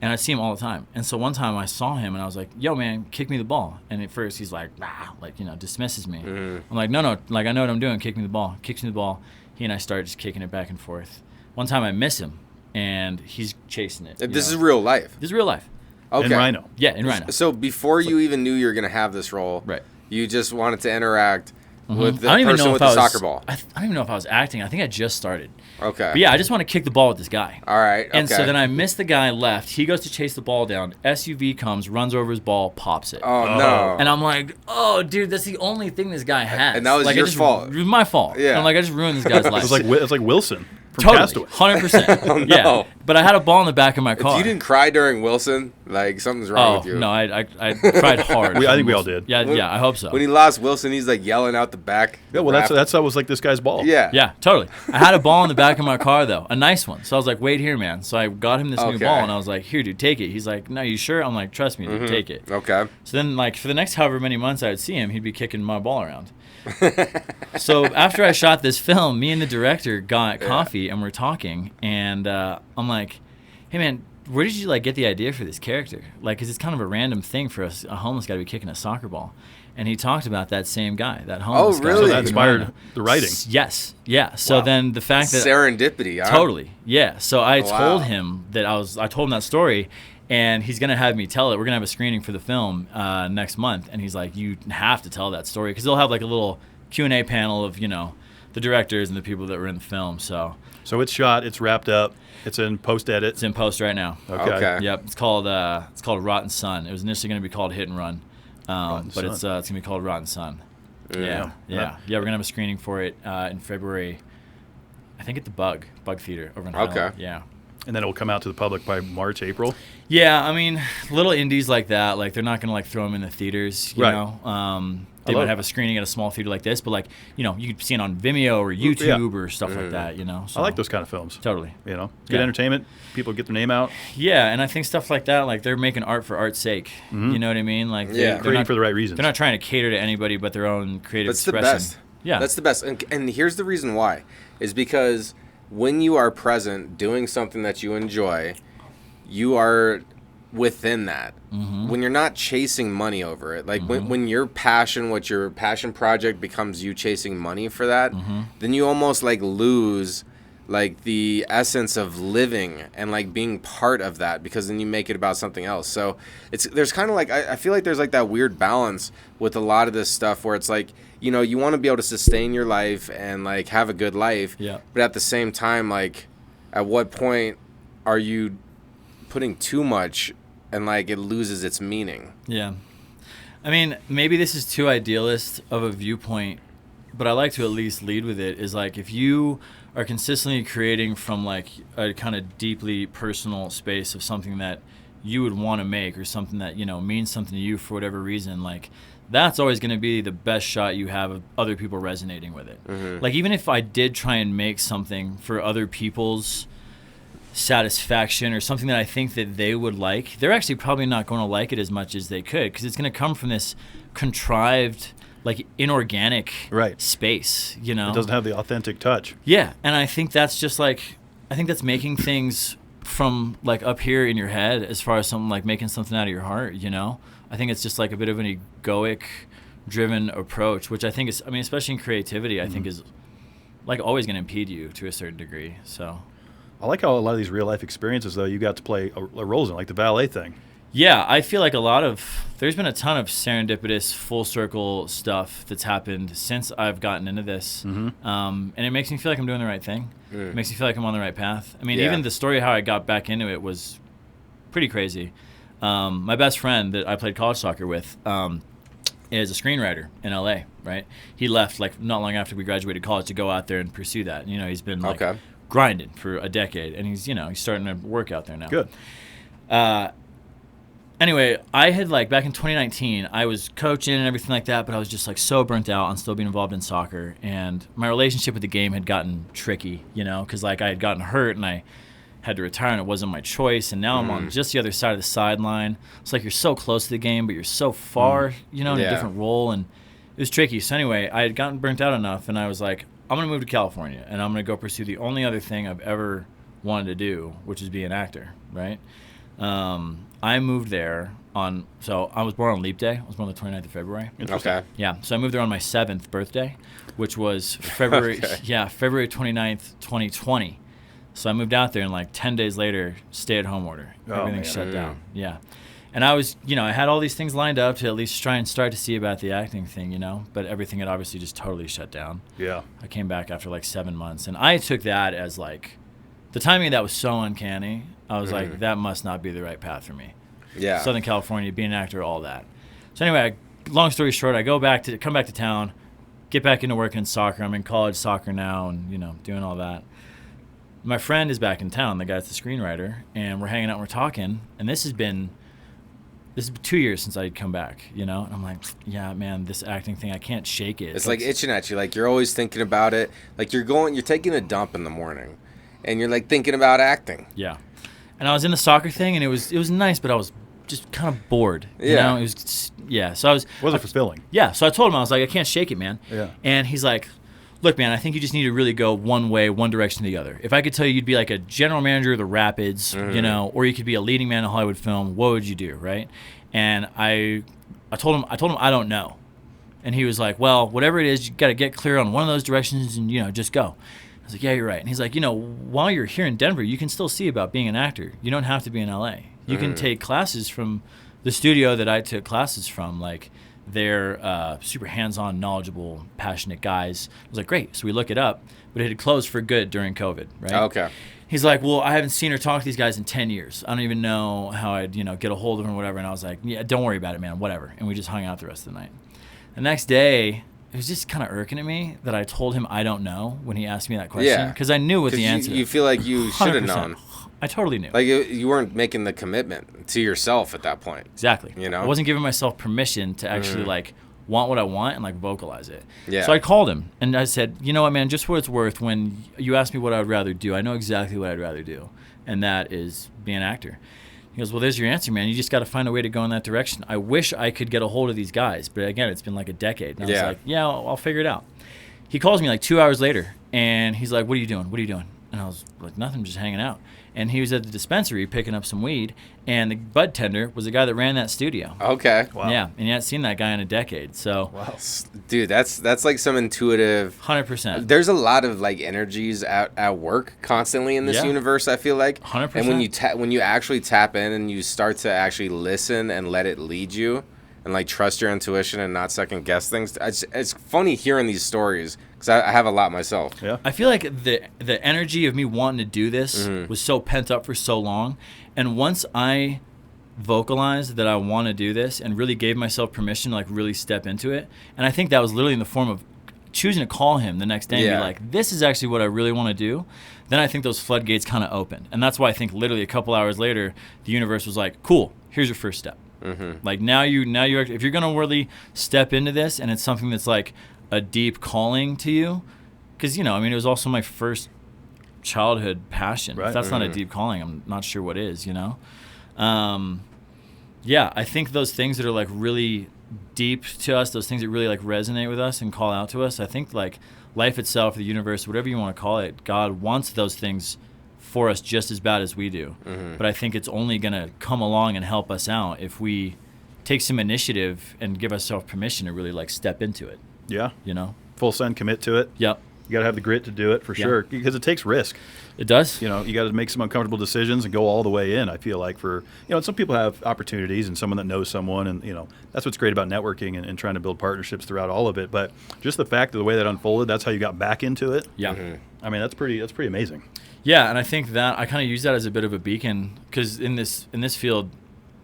[SPEAKER 5] And I'd see him all the time. And so one time I saw him, and I was like, yo, man, kick me the ball. And at first he's like, dismisses me. I'm like, no, like, I know what I'm doing, kick me the ball. Kicks me the ball. He and I start just kicking it back and forth. One time I miss him, and he's chasing it.
[SPEAKER 6] This is real life.
[SPEAKER 5] This is real life.
[SPEAKER 6] Okay.
[SPEAKER 4] In Rhino.
[SPEAKER 5] Yeah, in Rhino.
[SPEAKER 6] So before you even knew you were going to have this role,
[SPEAKER 5] right,
[SPEAKER 6] you just wanted to interact with the person with the soccer ball.
[SPEAKER 5] I don't even know if I was acting. I think I just started.
[SPEAKER 6] Okay.
[SPEAKER 5] But yeah, I just want to kick the ball with this guy.
[SPEAKER 6] All right. Okay.
[SPEAKER 5] And so then I miss the guy left. He goes to chase the ball down. SUV comes, runs over his ball, pops it.
[SPEAKER 6] Oh, no.
[SPEAKER 5] And I'm like, oh, dude, that's the only thing this guy has.
[SPEAKER 6] And that was your fault.
[SPEAKER 5] It was my fault.
[SPEAKER 6] Yeah.
[SPEAKER 5] I'm like, I just ruined this guy's life.
[SPEAKER 4] It's like Wilson from
[SPEAKER 5] Totally,
[SPEAKER 4] Castaway.
[SPEAKER 5] 100%.
[SPEAKER 6] Oh, no.
[SPEAKER 5] Yeah. But I had a ball in the back of my car.
[SPEAKER 6] If you didn't cry during Wilson, like something's wrong with you.
[SPEAKER 5] No, I cried hard.
[SPEAKER 4] I think we all did.
[SPEAKER 5] Yeah, I hope so.
[SPEAKER 6] When he lost Wilson, he's like yelling out the back.
[SPEAKER 4] Yeah, well, that's how it was like this guy's ball.
[SPEAKER 6] Yeah.
[SPEAKER 5] Yeah, totally. I had a ball in the back of my car, though, a nice one. So I was like, wait here, man. So I got him this new ball, and I was like, here, dude, take it. He's like, no, you sure? I'm like, trust me, dude, take it.
[SPEAKER 6] Okay.
[SPEAKER 5] So then, like, for the next however many months I would see him, he'd be kicking my ball around. So after I shot this film, me and the director got coffee, and we're talking, and I'm like, hey, man, where did you like get the idea for this character? Like, 'cause it's kind of a random thing for a homeless guy to be kicking a soccer ball. And he talked about that same guy, that homeless guy.
[SPEAKER 6] really?
[SPEAKER 4] So that inspired the writing.
[SPEAKER 5] Yes. Yeah. So
[SPEAKER 6] Wow.
[SPEAKER 5] then the fact that
[SPEAKER 6] serendipity, huh?
[SPEAKER 5] totally. Yeah. So I
[SPEAKER 6] Wow.
[SPEAKER 5] told him that I told him that story, and he's gonna have me tell it. We're gonna have a screening for the film next month, and he's like, you have to tell that story, because they'll have like a little Q&A panel of the directors and the people that were in the film. So
[SPEAKER 4] it's shot, it's wrapped up, it's in post edit.
[SPEAKER 5] it's in post right now.
[SPEAKER 6] Okay.
[SPEAKER 5] Yep. It's called Rotten Sun. It was initially gonna be called Hit and Run, but
[SPEAKER 4] Sun.
[SPEAKER 5] it's gonna be called Rotten Sun. Yeah. We're gonna have a screening for it in February. I think at the Bug Theater over in Highland.
[SPEAKER 6] Okay.
[SPEAKER 5] Yeah.
[SPEAKER 4] And then it will come out to the public by March, April.
[SPEAKER 5] Yeah, I mean, little indies like that, like they're not gonna like throw them in the theaters, you
[SPEAKER 4] Right.
[SPEAKER 5] know. They might have a screening at a small theater like this, but like you could see it on Vimeo or YouTube or stuff like that, So,
[SPEAKER 4] I like those kind of films.
[SPEAKER 5] Totally.
[SPEAKER 4] It's good entertainment. People get their name out.
[SPEAKER 5] Yeah, and I think stuff like that, like they're making art for art's sake. You know what I mean? Like they're
[SPEAKER 4] Creating
[SPEAKER 5] not,
[SPEAKER 4] for the right reasons.
[SPEAKER 5] They're not trying to cater to anybody but their own creative
[SPEAKER 6] That's the
[SPEAKER 5] expression.
[SPEAKER 6] best.
[SPEAKER 5] Yeah,
[SPEAKER 6] That's the best. And here's the reason why. Is because when you are present doing something that you enjoy, you are within that. When you're not chasing money over it, like when your passion, what your passion project becomes you chasing money for that, then you almost like lose like the essence of living and like being part of that, because then you make it about something else. So there's kind of like, I feel like there's like that weird balance with a lot of this stuff where it's like, you want to be able to sustain your life and like have a good life.
[SPEAKER 5] Yeah.
[SPEAKER 6] But at the same time, like at what point are you putting too much and like it loses its meaning?
[SPEAKER 5] Yeah. I mean, maybe this is too idealist of a viewpoint, but I like to at least lead with it, is like if you are consistently creating from like a kind of deeply personal space of something that you would want to make, or something that, means something to you for whatever reason, like that's always going to be the best shot you have of other people resonating with it. Like even if I did try and make something for other people's satisfaction or something that I think that they would like, they're actually probably not going to like it as much as they could, because it's going to come from this contrived, like inorganic space, It
[SPEAKER 4] doesn't have the authentic touch.
[SPEAKER 5] Yeah, and I think that's just like, I think that's making things from like up here in your head, as far as something like making something out of your heart, I think it's just like a bit of an egoic driven approach, which I think is, I mean, especially in creativity, I think is like always going to impede you to a certain degree. So
[SPEAKER 4] I like how a lot of these real life experiences, though, you got to play a roles in, like the Valet thing.
[SPEAKER 5] yeah, I feel like there's been a ton of serendipitous full circle stuff that's happened since I've gotten into this. And it makes me feel like I'm doing the right thing. It makes me feel like I'm on the right path. I mean, even the story of how I got back into it was pretty crazy. My best friend that I played college soccer with is a screenwriter in LA, right? He left like not long after we graduated college to go out there and pursue that. He's been like grinding for a decade, and he's starting to work out there now.
[SPEAKER 4] Good.
[SPEAKER 5] Anyway, I had like back in 2019, I was coaching and everything like that, but I was just like so burnt out on still being involved in soccer, and my relationship with the game had gotten tricky, because like I had gotten hurt and I had to retire, and it wasn't my choice, and now I'm on just the other side of the sideline. It's like you're so close to the game, but you're so far, in a different role, and it was tricky. So anyway, I had gotten burnt out enough, and I was like, I'm going to move to California, and I'm going to go pursue the only other thing I've ever wanted to do, which is be an actor, right? I moved there so I was born on Leap Day. I was born on the 29th of February.
[SPEAKER 6] Okay.
[SPEAKER 5] Yeah, so I moved there on my 7th birthday, which was February 29th, 2020. So I moved out there, and like 10 days later, stay-at-home order. Everything shut down. Yeah. And I was, I had all these things lined up to at least try and start to see about the acting thing, but everything had obviously just totally shut down.
[SPEAKER 4] Yeah.
[SPEAKER 5] I came back after like 7 months, and I took that as like, the timing of that was so uncanny. I was like, that must not be the right path for me.
[SPEAKER 6] Yeah.
[SPEAKER 5] Southern California, being an actor, all that. So anyway, long story short, I come back to town, get back into working in soccer. I'm in college soccer now, and doing all that. My friend is back in town, the guy that's the screenwriter, and we're hanging out and we're talking, and this has been 2 years since I'd come back, and I'm like, yeah, man, this acting thing, I can't shake it.
[SPEAKER 6] It's like itching at you, like you're always thinking about it, like you're taking a dump in the morning, and you're like thinking about acting.
[SPEAKER 5] Yeah. And I was in the soccer thing, and it was nice, but I was just kind of bored.
[SPEAKER 6] Yeah.
[SPEAKER 5] It was, so I was.
[SPEAKER 4] Wasn't fulfilling.
[SPEAKER 5] Yeah. So I told him, I was like, I can't shake it, man.
[SPEAKER 4] Yeah.
[SPEAKER 5] And he's like, look, man, I think you just need to really go one way, one direction or the other. If I could tell you you'd be like a general manager of the Rapids, you know, or you could be a leading man in Hollywood film, what would you do, right? And I told him I don't know. And he was like, well, whatever it is, you got to get clear on one of those directions and, you know, just go. I was like, yeah, you're right. And he's like, you know, while you're here in Denver, you can still see about being an actor. You don't have to be in LA. You can take classes from the studio that I took classes from. Like, they're super hands-on, knowledgeable, passionate guys. I was like, great. So we look it up, but it had closed for good during COVID, right?
[SPEAKER 6] Okay.
[SPEAKER 5] He's like, well, I haven't seen or talked to these guys in 10 years. I don't even know how I'd, you know, get a hold of them or whatever. And I was like, yeah, don't worry about it, man, whatever. And we just hung out the rest of the night. The next day, it was just kind of irking at me that I told him I don't know when he asked me that question. Because I knew what the answer.
[SPEAKER 6] You feel like you should have known.
[SPEAKER 5] I totally knew.
[SPEAKER 6] Like you weren't making the commitment to yourself at that point.
[SPEAKER 5] Exactly.
[SPEAKER 6] You know?
[SPEAKER 5] I wasn't giving myself permission to actually like want what I want and like vocalize it. Yeah. So I called him and I said, you know what, man, just for what it's worth, when you ask me what I would rather do, I know exactly what I'd rather do. And that is be an actor. He goes, well, there's your answer, man. You just got to find a way to go in that direction. I wish I could get a hold of these guys. But again, it's been like a decade. And I was like, yeah, I'll figure it out. He calls me like 2 hours later and he's like, what are you doing? What are you doing? And I was like, nothing, just hanging out. And he was at the dispensary picking up some weed, and the bud tender was the guy that ran that studio.
[SPEAKER 6] Okay.
[SPEAKER 5] Wow. Yeah, and he hadn't seen that guy in a decade. So,
[SPEAKER 6] wow. Dude, that's like some intuitive.
[SPEAKER 5] 100%.
[SPEAKER 6] There's a lot of like energies at work constantly in this universe. I feel like
[SPEAKER 5] 100%.
[SPEAKER 6] And when you actually tap in and you start to actually listen and let it lead you, and like trust your intuition and not second guess things. It's funny hearing these stories because I have a lot myself.
[SPEAKER 4] Yeah.
[SPEAKER 5] I feel like the energy of me wanting to do this was so pent up for so long, and once I vocalized that I want to do this and really gave myself permission to like really step into it, and I think that was literally in the form of choosing to call him the next day and be like, this is actually what I really want to do, then I think those floodgates kind of opened. And that's why I think literally a couple hours later, the universe was like, cool, here's your first step. Like now you if you're gonna really step into this and it's something that's like a deep calling to you, because you know, I mean, it was also my first childhood passion. Right. If that's not a deep calling, I'm not sure what is. You know, yeah, I think those things that are like really deep to us, those things that really like resonate with us and call out to us, I think like life itself, the universe, whatever you want to call it, God wants those things for us just as bad as we do. But I think it's only going to come along and help us out if we take some initiative and give ourselves permission to really like step into it.
[SPEAKER 4] Yeah.
[SPEAKER 5] You know?
[SPEAKER 4] Full send, commit to it.
[SPEAKER 5] Yep.
[SPEAKER 4] You got to have the grit to do it for sure, because it takes risk.
[SPEAKER 5] It does.
[SPEAKER 4] You know, you got to make some uncomfortable decisions and go all the way in. I feel like some people have opportunities and someone that knows someone, and you know, that's what's great about networking and trying to build partnerships throughout all of it. But just the fact of the way that unfolded, that's how you got back into it.
[SPEAKER 5] Yeah.
[SPEAKER 4] I mean, that's pretty amazing.
[SPEAKER 5] Yeah, and I think that I kind of use that as a bit of a beacon, because in this field,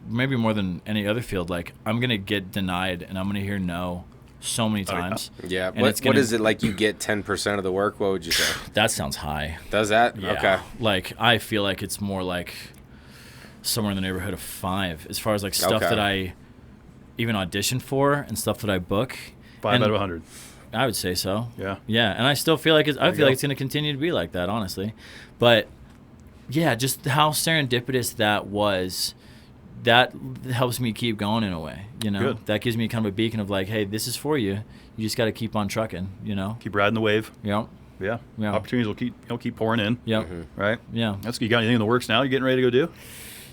[SPEAKER 5] maybe more than any other field, like I'm gonna get denied and I'm gonna hear no so many times.
[SPEAKER 6] Yeah. What is it like? You get 10% of the work? What would you say?
[SPEAKER 5] That sounds high.
[SPEAKER 6] Does that?
[SPEAKER 5] Yeah.
[SPEAKER 6] Okay.
[SPEAKER 5] Like I feel like it's more like somewhere in the neighborhood of 5 as far as like stuff that I even audition for and stuff that I book.
[SPEAKER 4] 5 out of 100.
[SPEAKER 5] I would say so.
[SPEAKER 4] Yeah.
[SPEAKER 5] Yeah, and I still feel like it's going to continue to be like that, honestly. But yeah, just how serendipitous that was, that helps me keep going in a way, you know.
[SPEAKER 4] Good.
[SPEAKER 5] That gives me kind of a beacon of like, hey, this is for you. You just got to keep on trucking, you know.
[SPEAKER 4] Keep riding the wave.
[SPEAKER 5] Yep.
[SPEAKER 4] Yeah. Opportunities will keep pouring in.
[SPEAKER 5] Yep.
[SPEAKER 4] Right?
[SPEAKER 5] Yeah.
[SPEAKER 4] You got anything in the works now? You getting ready to go do?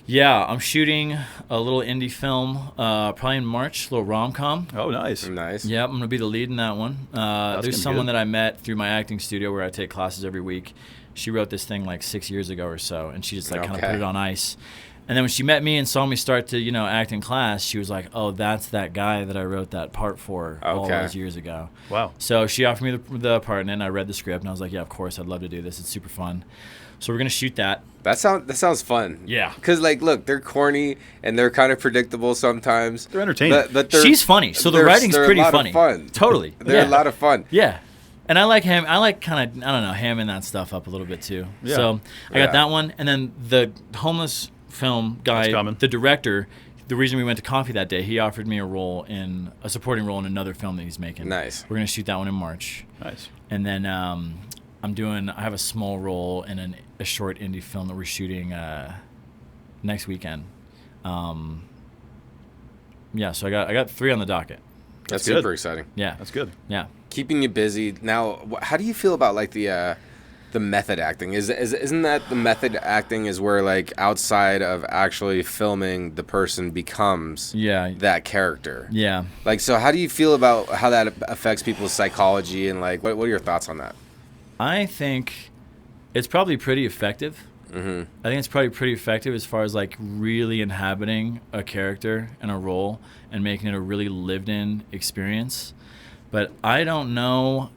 [SPEAKER 5] Yeah, I'm shooting a little indie film, probably in March, a little rom-com.
[SPEAKER 4] Oh, nice.
[SPEAKER 6] Nice.
[SPEAKER 5] Yep, I'm going to be the lead in that one. There's someone that I met through my acting studio where I take classes every week. She wrote this thing like 6 years ago or so, and she just like kind of put it on ice. And then when she met me and saw me start to, you know, act in class, she was like, oh, that's that guy that I wrote that part for all those years ago.
[SPEAKER 4] Wow.
[SPEAKER 5] So she offered me the part, and then I read the script, and I was like, yeah, of course, I'd love to do this. It's super fun. So we're going to shoot that.
[SPEAKER 6] That sounds fun.
[SPEAKER 5] Yeah.
[SPEAKER 6] Because, like, look, they're corny and they're kind of predictable sometimes.
[SPEAKER 4] They're entertaining.
[SPEAKER 6] But
[SPEAKER 5] she's funny, so the writing's pretty funny.
[SPEAKER 6] They're a lot of fun.
[SPEAKER 5] Totally.
[SPEAKER 6] They're a lot of fun.
[SPEAKER 5] Yeah. And I like him. I like kind of, I don't know, hamming that stuff up a little bit too.
[SPEAKER 4] Yeah.
[SPEAKER 5] So I got that one. And then the homeless film guy, the director, the reason we went to coffee that day, he offered me a supporting role in another film that he's making.
[SPEAKER 6] Nice.
[SPEAKER 5] We're going to shoot that one in March.
[SPEAKER 4] Nice.
[SPEAKER 5] And then I have a small role in a short indie film that we're shooting next weekend. Yeah, so I got 3 on the docket.
[SPEAKER 6] That's super exciting.
[SPEAKER 5] Yeah.
[SPEAKER 4] That's good.
[SPEAKER 5] Yeah.
[SPEAKER 6] keeping you busy. Now, how do you feel about like the method acting? Isn't that the method acting is where like outside of actually filming, the person becomes that character?
[SPEAKER 5] Yeah.
[SPEAKER 6] Like, so how do you feel about how that affects people's psychology, and like what are your thoughts on that?
[SPEAKER 5] I think it's probably pretty effective. I think it's probably pretty effective as far as like really inhabiting a character and a role and making it a really lived-in experience. But I don't know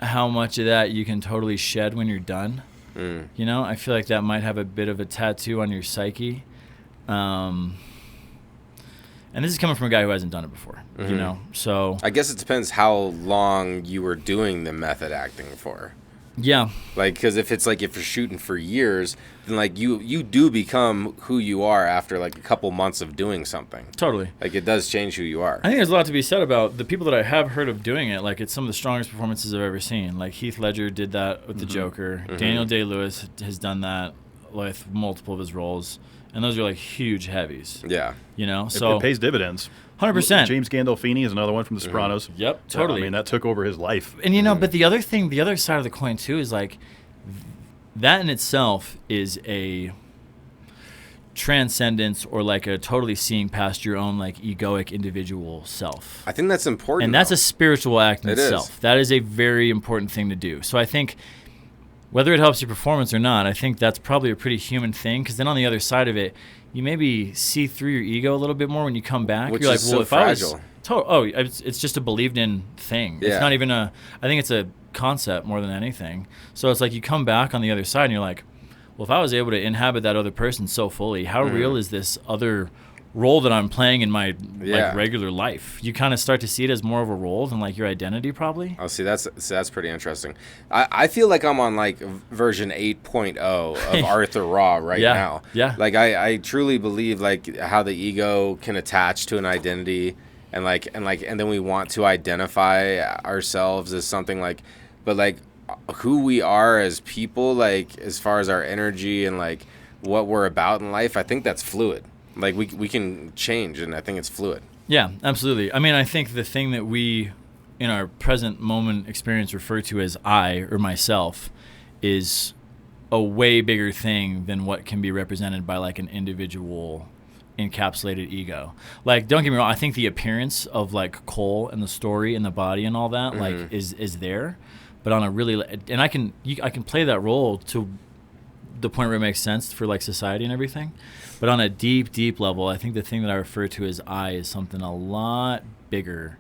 [SPEAKER 5] how much of that you can totally shed when you're done. You know, I feel like that might have a bit of a tattoo on your psyche. And this is coming from a guy who hasn't done it before, you know? So
[SPEAKER 6] I guess it depends how long you were doing the method acting for.
[SPEAKER 5] Yeah.
[SPEAKER 6] Like, because if you're shooting for years, then like you do become who you are after like a couple months of doing something.
[SPEAKER 5] Totally.
[SPEAKER 6] Like, it does change who you are.
[SPEAKER 5] I think there's a lot to be said about the people that I have heard of doing it. Like, it's some of the strongest performances I've ever seen. Like, Heath Ledger did that with the Joker. Daniel Day-Lewis has done that with multiple of his roles. And those are like huge heavies.
[SPEAKER 6] Yeah.
[SPEAKER 5] You know? So
[SPEAKER 4] it pays dividends.
[SPEAKER 5] 100%.
[SPEAKER 4] James Gandolfini is another one from The Sopranos.
[SPEAKER 5] Yep, totally.
[SPEAKER 4] I mean, that took over his life.
[SPEAKER 5] And you know, but the other side of the coin too is like that in itself is a transcendence, or like a totally seeing past your own like egoic individual self.
[SPEAKER 6] I think that's important.
[SPEAKER 5] And that's a spiritual act in
[SPEAKER 6] It
[SPEAKER 5] itself.
[SPEAKER 6] is.
[SPEAKER 5] That is a very important thing to do. So I think whether it helps your performance or not, I think that's probably a pretty human thing, because then on the other side of it, you maybe see through your ego a little bit more when you come back.
[SPEAKER 6] Which
[SPEAKER 5] You're
[SPEAKER 6] is
[SPEAKER 5] like, well,
[SPEAKER 6] so
[SPEAKER 5] if
[SPEAKER 6] fragile.
[SPEAKER 5] it's just a believed in thing.
[SPEAKER 6] Yeah.
[SPEAKER 5] It's not even I think it's a concept more than anything. So it's like you come back on the other side and you're like, well, if I was able to inhabit that other person so fully, how real is this other role that I'm playing in my like regular life? You kind of start to see it as more of a role than like your identity, probably.
[SPEAKER 6] Oh, see, that's pretty interesting. I feel like I'm on like version 8.0 of Arthur Raw right now.
[SPEAKER 5] Yeah.
[SPEAKER 6] Like I truly believe like how the ego can attach to an identity, and then we want to identify ourselves as something like, but like who we are as people, like as far as our energy and like what we're about in life, I think that's fluid. Like we can change, and I think it's fluid.
[SPEAKER 5] Yeah, absolutely. I mean, I think the thing that we, in our present moment experience, refer to as I or myself is a way bigger thing than what can be represented by like an individual encapsulated ego. Like, don't get me wrong, I think the appearance of like Cole and the story and the body and all that like is there, but on a really, and I can play that role to the point where it makes sense for like society and everything. But on a deep level, I think the thing that I refer to as I is something a lot bigger,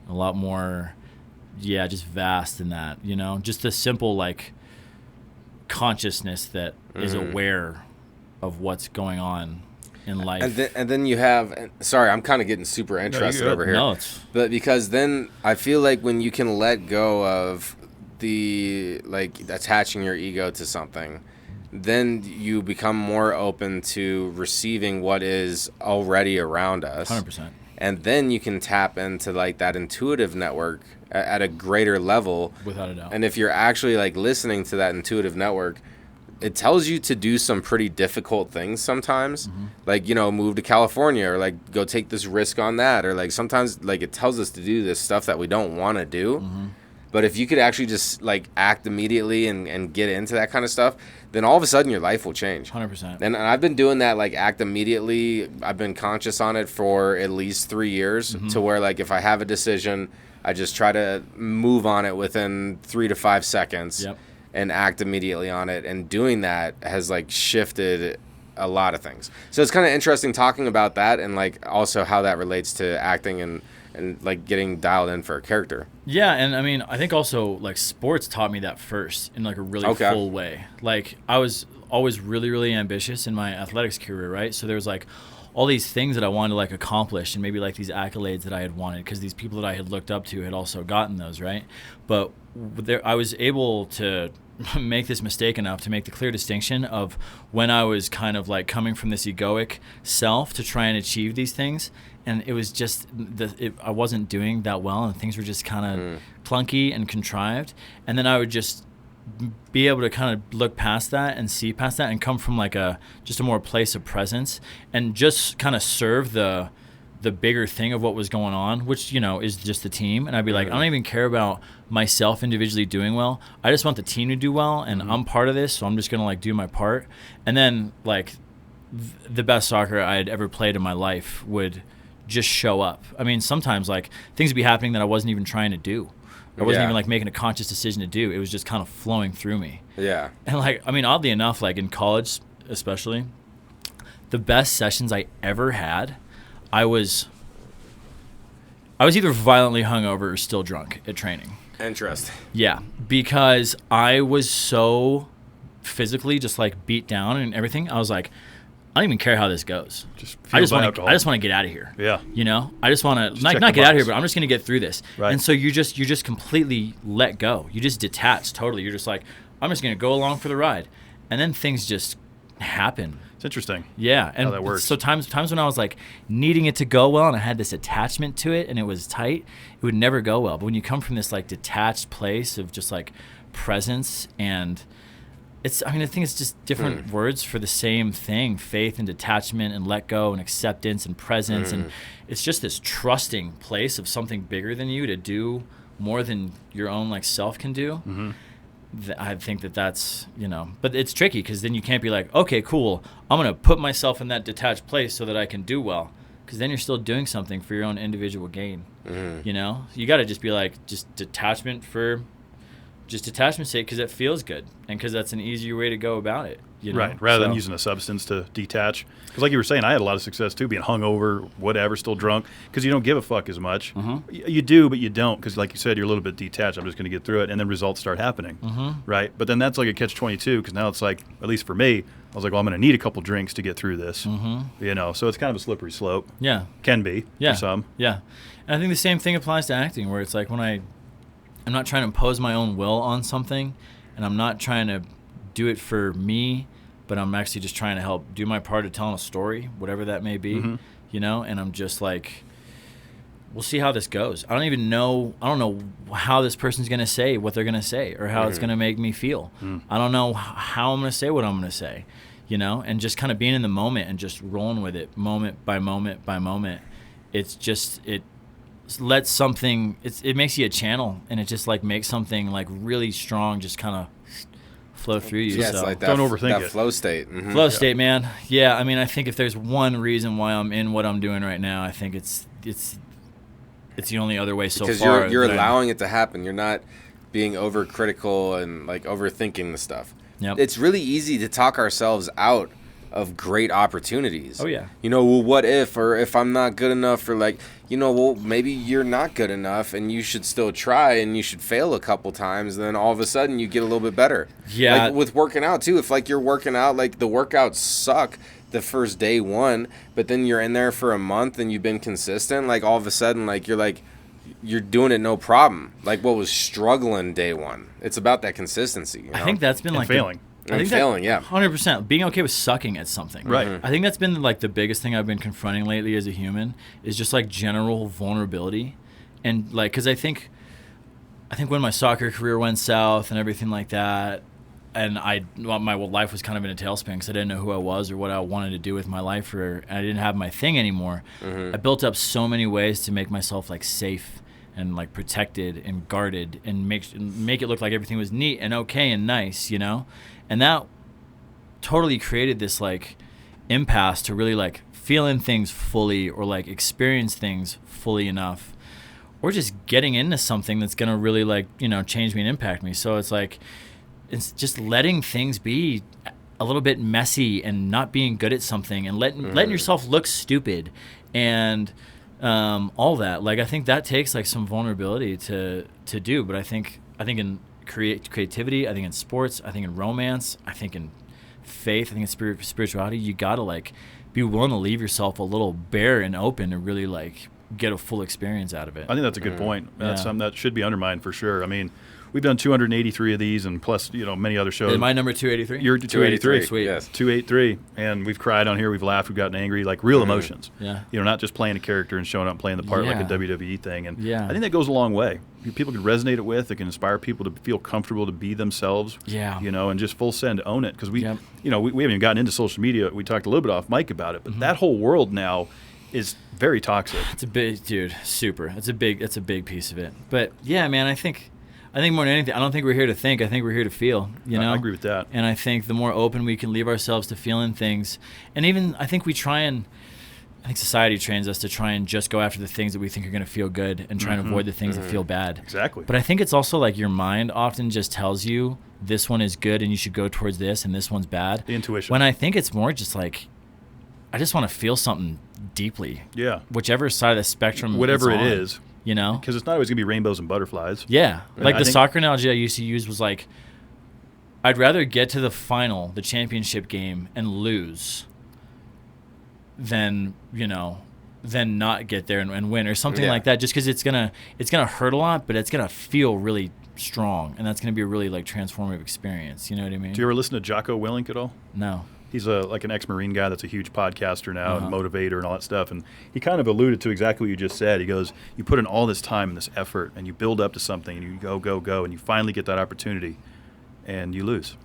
[SPEAKER 5] a lot more, just vast than that, you know? Just the simple, like, consciousness that is aware of what's going on in life.
[SPEAKER 6] And then you have, sorry, I'm kind of getting super interested over here.
[SPEAKER 5] No,
[SPEAKER 6] but because then I feel like when you can let go of the, like, attaching your ego to something, then you become more open to receiving what is already around us.
[SPEAKER 5] 100%.
[SPEAKER 6] And then you can tap into like that intuitive network at a greater level.
[SPEAKER 5] Without a doubt.
[SPEAKER 6] And if you're actually like listening to that intuitive network, it tells you to do some pretty difficult things sometimes. Like, you know, move to California, or like go take this risk on that, or like sometimes like it tells us to do this stuff that we don't want to do. But if you could actually just like act immediately and get into that kind of stuff, then all of a sudden your life will change.
[SPEAKER 5] 100%.
[SPEAKER 6] And I've been doing that, like act immediately. I've been conscious on it for at least 3 years, to where like if I have a decision, I just try to move on it within 3 to 5 seconds and act immediately on it. And doing that has like shifted a lot of things. So it's kind of interesting talking about that, and like also how that relates to acting and like getting dialed in for a character.
[SPEAKER 5] Yeah, and I mean, I think also like sports taught me that first in like a really full way. Like I was always really ambitious in my athletics career, right? So there was like all these things that I wanted to like accomplish, and maybe like these accolades that I had wanted because these people that I had looked up to had also gotten those, right? But I was able to make this mistake enough to make the clear distinction of when I was kind of like coming from this egoic self to try and achieve these things, and it was just I wasn't doing that well, and things were just kind of clunky and contrived. And then I would just be able to kind of look past that and see past that and come from like just a more place of presence and just kind of serve the the bigger thing of what was going on, which, you know, is just the team. And I'd be like, I don't even care about myself individually doing well. I just want the team to do well, and I'm part of this, so I'm just going to, like, do my part. And then, like, the best soccer I had ever played in my life would just show up. I mean, sometimes, like, things would be happening that I wasn't even trying to do. I wasn't even, like, making a conscious decision to do. It was just kind of flowing through me. Yeah. And, like, I mean, oddly enough, like, in college especially, the best sessions I ever had, I was either violently hungover or still drunk at training.
[SPEAKER 6] Interesting.
[SPEAKER 5] Yeah, because I was so physically just, like, beat down and everything. I was like, I don't even care how this goes. I just want to get out of here.
[SPEAKER 4] Yeah.
[SPEAKER 5] You know, I just want to not get out of here, but I'm just going to get through this.
[SPEAKER 4] Right.
[SPEAKER 5] And so you just completely let go. You just detach totally. You're just like, I'm just going to go along for the ride, and then things just happen.
[SPEAKER 4] It's interesting.
[SPEAKER 5] Yeah, and
[SPEAKER 4] how that works.
[SPEAKER 5] So times when I was, like, needing it to go well, and I had this attachment to it, and it was tight, it would never go well. But when you come from this, like, detached place of just, like, presence, and I think it's just different words for the same thing: faith and detachment and let go and acceptance and presence, and it's just this trusting place of something bigger than you to do more than your own, like, self can do. I think that's, you know, but it's tricky because then you can't be like, okay, cool, I'm going to put myself in that detached place so that I can do well, because then you're still doing something for your own individual gain. You know, you got to just be like, just detachment's sake, because it feels good and because that's an easier way to go about it. You know?
[SPEAKER 4] Right, rather than using a substance to detach. Because like you were saying, I had a lot of success too, being hungover, whatever, still drunk, because you don't give a fuck as much. You do, but you don't, because like you said, you're a little bit detached. I'm just going to get through it, and then results start happening. Right, but then that's like a catch-22, because now it's like, at least for me, I was like, well, I'm going to need a couple drinks to get through this. You know, so it's kind of a slippery slope.
[SPEAKER 5] Yeah.
[SPEAKER 4] Can be for some.
[SPEAKER 5] Yeah. And I think the same thing applies to acting, where it's like when I'm not trying to impose my own will on something, and I'm not trying to do it for me, but I'm actually just trying to help do my part of telling a story, whatever that may be, you know, and I'm just like, we'll see how this goes. I don't know how this person's going to say what they're going to say, or how it's going to make me feel. I don't know how I'm going to say what I'm going to say, you know, and just kind of being in the moment and just rolling with it moment by moment by moment. It's just, it makes you a channel, and it just, like, makes something, like, really strong just kind of flow through you.
[SPEAKER 6] Yeah,
[SPEAKER 5] so
[SPEAKER 6] it's like
[SPEAKER 4] don't overthink
[SPEAKER 6] that flow state.
[SPEAKER 5] Flow state, man. Yeah, I mean, I think if there's one reason why I'm in what I'm doing right now, I think it's the only other way so far.
[SPEAKER 6] Because you're allowing it to happen. You're not being overcritical and, like, overthinking the stuff.
[SPEAKER 5] Yep.
[SPEAKER 6] It's really easy to talk ourselves out of great opportunities.
[SPEAKER 5] Oh, yeah.
[SPEAKER 6] You know, well, what if, or if I'm not good enough, or, like, you know, well, maybe you're not good enough and you should still try, and you should fail a couple times, and then all of a sudden you get a little bit better.
[SPEAKER 5] Yeah.
[SPEAKER 6] Like with working out too, if, like, you're working out, like, the workouts suck the first day one, but then you're in there for a month and you've been consistent, like, all of a sudden, like, you're doing it no problem. Like, what was struggling day one? It's about that consistency. You know?
[SPEAKER 5] I think that's been, like,
[SPEAKER 4] failing.
[SPEAKER 5] I think
[SPEAKER 6] failing, yeah.
[SPEAKER 5] 100%. Being okay with sucking at something.
[SPEAKER 4] Right.
[SPEAKER 5] I think that's been, like, the biggest thing I've been confronting lately as a human, is just, like, general vulnerability. And, like, because I think when my soccer career went south and everything like that, and my life was kind of in a tailspin because I didn't know who I was or what I wanted to do with my life, and I didn't have my thing anymore. I built up so many ways to make myself, like, safe and, like, protected and guarded, and make it look like everything was neat and okay and nice, you know? And that totally created this, like, impasse to really, like, feel in things fully, or, like, experience things fully enough, or just getting into something that's going to really, like, you know, change me and impact me. So it's like, it's just letting things be a little bit messy and not being good at something, and letting yourself look stupid and all that. Like, I think that takes, like, some vulnerability to do, but I think in creativity, I think in sports, I think in romance, I think in faith, I think in spirituality, you gotta, like, be willing to leave yourself a little bare and open to really, like, get a full experience out of it.
[SPEAKER 4] I think that's a good point. That's something that should be undermined for sure. I mean, we've done 283 of these, and plus, you know, many other shows.
[SPEAKER 5] Is my number 283?
[SPEAKER 4] You're 283.
[SPEAKER 5] Sweet.
[SPEAKER 6] Yes.
[SPEAKER 4] 283. And we've cried on here, we've laughed, we've gotten angry, like real emotions.
[SPEAKER 5] Yeah.
[SPEAKER 4] You know, not just playing a character and showing up and playing the part like a WWE thing. And
[SPEAKER 5] Yeah.
[SPEAKER 4] I think that goes a long way. People can resonate it with, it can inspire people to feel comfortable to be themselves.
[SPEAKER 5] Yeah.
[SPEAKER 4] You know, and just full send, own it. Because we haven't even gotten into social media. We talked a little bit off mic about it, but that whole world now is very toxic.
[SPEAKER 5] It's a big, dude, super. That's a big piece of it. But yeah, man, I think more than anything, I don't think we're here to think. I think we're here to feel, you know?
[SPEAKER 4] I agree with that.
[SPEAKER 5] And I think the more open we can leave ourselves to feeling things, and even I think society trains us to try and just go after the things that we think are going to feel good and try and avoid the things that feel bad.
[SPEAKER 4] Exactly.
[SPEAKER 5] But I think it's also like your mind often just tells you this one is good and you should go towards this and this one's bad.
[SPEAKER 4] The intuition.
[SPEAKER 5] When I think it's more just like, I just want to feel something deeply.
[SPEAKER 4] Yeah.
[SPEAKER 5] Whichever side of the spectrum
[SPEAKER 4] Whatever
[SPEAKER 5] it's
[SPEAKER 4] it
[SPEAKER 5] on,
[SPEAKER 4] is.
[SPEAKER 5] you know?
[SPEAKER 4] Because it's not always going to be rainbows and butterflies.
[SPEAKER 5] Yeah. Like
[SPEAKER 4] I
[SPEAKER 5] the
[SPEAKER 4] think
[SPEAKER 5] soccer analogy I used to use was like, I'd rather get to the final, the championship game, and lose than not get there and win or something like that, just because it's gonna hurt a lot, but it's gonna feel really strong, and that's gonna be a really like transformative experience. You know what I mean?
[SPEAKER 4] Do you ever listen to Jocko Willink at all?
[SPEAKER 5] No.
[SPEAKER 4] He's like an ex-Marine guy that's a huge podcaster now and motivator and all that stuff. And he kind of alluded to exactly what you just said. He goes, you put in all this time and this effort and you build up to something and you go, and you finally get that opportunity and you lose.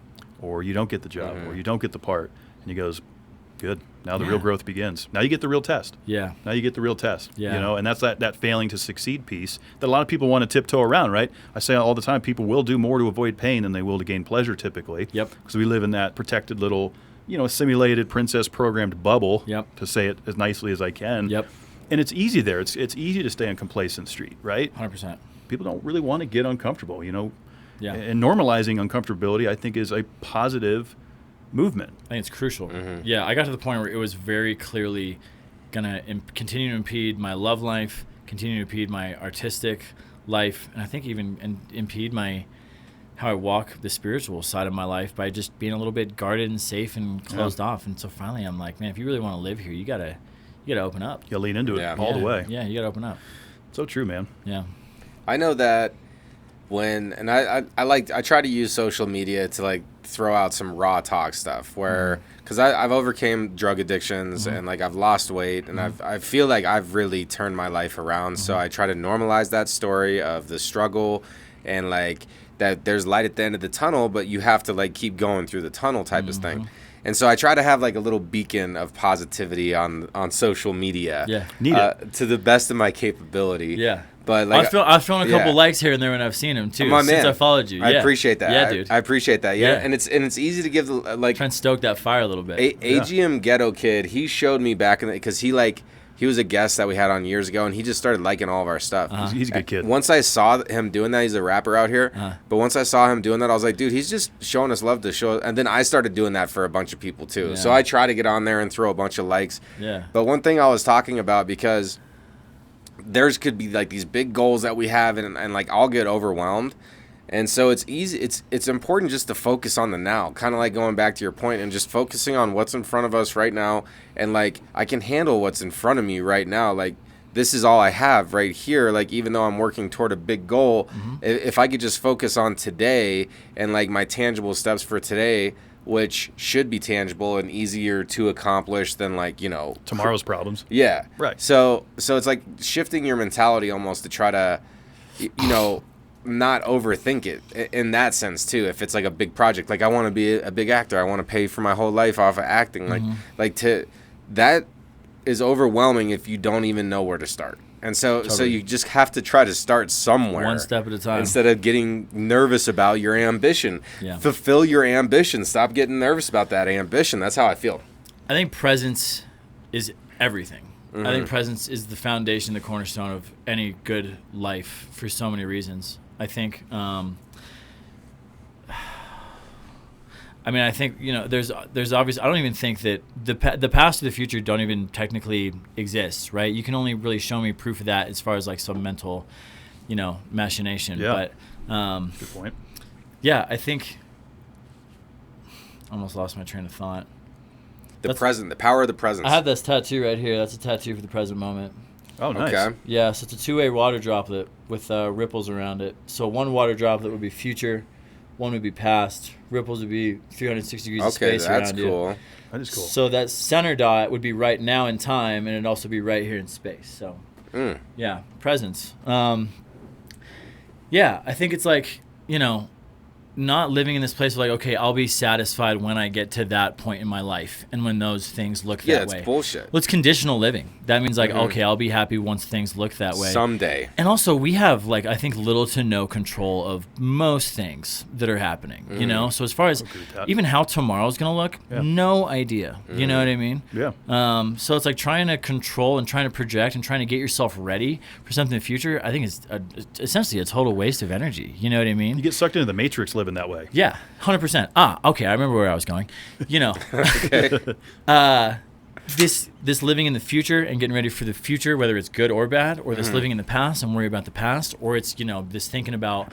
[SPEAKER 4] Or you don't get the job or you don't get the part. And he goes, good. Now the real growth begins. Now you get the real test.
[SPEAKER 5] Yeah.
[SPEAKER 4] Now you get the real test.
[SPEAKER 5] Yeah.
[SPEAKER 4] You know, and that's that failing to succeed piece that a lot of people want to tiptoe around, right? I say all the time, people will do more to avoid pain than they will to gain pleasure typically.
[SPEAKER 5] Yep.
[SPEAKER 4] Because we live in that protected little, simulated princess programmed bubble, to say it as nicely as I can.
[SPEAKER 5] Yep.
[SPEAKER 4] And it's easy there. It's easy to stay on complacent street, right?
[SPEAKER 5] 100%.
[SPEAKER 4] People don't really want to get uncomfortable,
[SPEAKER 5] Yeah.
[SPEAKER 4] And normalizing uncomfortability, I think, is a positive movement.
[SPEAKER 5] I think it's crucial. Yeah, I got to the point where it was very clearly going to continue to impede my love life, continue to impede my artistic life, and I think even impede how I walk the spiritual side of my life by just being a little bit guarded and safe and closed off. And so finally I'm like, man, if you really want to live here, you gotta open up.
[SPEAKER 4] You lean into it all the way.
[SPEAKER 5] Yeah, you gotta open up.
[SPEAKER 4] So true, man.
[SPEAKER 5] Yeah.
[SPEAKER 6] I know that I try to use social media to like throw out some raw talk stuff where, because I've overcame drug addictions and like I've lost weight and I feel like I've really turned my life around. So I try to normalize that story of the struggle and like that there's light at the end of the tunnel, but you have to like keep going through the tunnel type of thing. And so I try to have like a little beacon of positivity on social media.
[SPEAKER 5] Yeah.
[SPEAKER 4] Need it.
[SPEAKER 6] To the best of my capability.
[SPEAKER 5] Yeah.
[SPEAKER 6] But like
[SPEAKER 5] I've thrown a couple likes here and there when I've seen him too.
[SPEAKER 6] My
[SPEAKER 5] since
[SPEAKER 6] man.
[SPEAKER 5] I followed you.
[SPEAKER 6] I appreciate that.
[SPEAKER 5] Yeah, dude.
[SPEAKER 6] I appreciate that. Yeah.
[SPEAKER 5] Yeah.
[SPEAKER 6] And it's easy to give the like
[SPEAKER 5] Trying to stoke that fire a little bit.
[SPEAKER 6] AGM Ghetto Kid, he showed me back in the, because he was a guest that we had on years ago, and he just started liking all of our stuff.
[SPEAKER 4] He's a good kid.
[SPEAKER 6] Once I saw him doing that, he's a rapper out here, but once I saw him doing that, I was like, dude, he's just showing us love to show. And then I started doing that for a bunch of people too.
[SPEAKER 5] Yeah.
[SPEAKER 6] So I try to get on there and throw a bunch of likes.
[SPEAKER 5] Yeah.
[SPEAKER 6] But one thing I was talking about, because there's could be like these big goals that we have, and like I'll get overwhelmed. And so it's easy. It's important just to focus on the now, kind of like going back to your point and just focusing on what's in front of us right now. And like, I can handle what's in front of me right now. Like, this is all I have right here. Like, even though I'm working toward a big goal, if I could just focus on today and like my tangible steps for today, which should be tangible and easier to accomplish than like,
[SPEAKER 4] Tomorrow's problems.
[SPEAKER 6] Yeah.
[SPEAKER 4] Right.
[SPEAKER 6] So it's like shifting your mentality almost to try to, not overthink it in that sense too. If it's like a big project, like I want to be a big actor, I want to pay for my whole life off of acting. That is overwhelming if you don't even know where to start. And so you just have to try to start somewhere,
[SPEAKER 5] One step at a time,
[SPEAKER 6] instead of getting nervous about your ambition.
[SPEAKER 5] Yeah.
[SPEAKER 6] Fulfill your ambition. Stop getting nervous about that ambition. That's how I feel.
[SPEAKER 5] I think presence is everything. I think presence is the foundation, the cornerstone of any good life for so many reasons. I think, I think, there's obvious. I don't even think that the past or the future don't even technically exist, right? You can only really show me proof of that as far as like some mental, machination.
[SPEAKER 4] Yeah.
[SPEAKER 5] But
[SPEAKER 4] Good point.
[SPEAKER 5] yeah, I think I almost lost my train of thought.
[SPEAKER 6] The power of the presence.
[SPEAKER 5] I have this tattoo right here. That's a tattoo for the present moment.
[SPEAKER 4] Oh, nice.
[SPEAKER 6] Okay.
[SPEAKER 5] Yeah, so it's a two-way water droplet with ripples around it. So one water droplet would be future, one would be past. Ripples would be 360 degrees of space around you.
[SPEAKER 6] Cool.
[SPEAKER 4] That is cool.
[SPEAKER 5] So that center dot would be right now in time, and it'd also be right here in space. So, yeah, presence. Yeah, I think it's like, not living in this place of like, okay, I'll be satisfied when I get to that point in my life and when those things look that way.
[SPEAKER 6] Yeah, it's bullshit.
[SPEAKER 5] Well, it's conditional living. That means like, okay, I'll be happy once things look that way.
[SPEAKER 6] Someday.
[SPEAKER 5] And also, we have like, I think, little to no control of most things that are happening, you know? So as far as even how tomorrow's going to look, no idea. You know what I mean?
[SPEAKER 4] Yeah.
[SPEAKER 5] So it's like trying to control and trying to project and trying to get yourself ready for something in the future. I think it's essentially a total waste of energy. You know what I mean?
[SPEAKER 4] You get sucked into the matrix living that way.
[SPEAKER 5] Yeah, 100%. Okay, I remember where I was going. You know, this living in the future and getting ready for the future, whether it's good or bad, or this living in the past and worry about the past, or it's, you know, this thinking about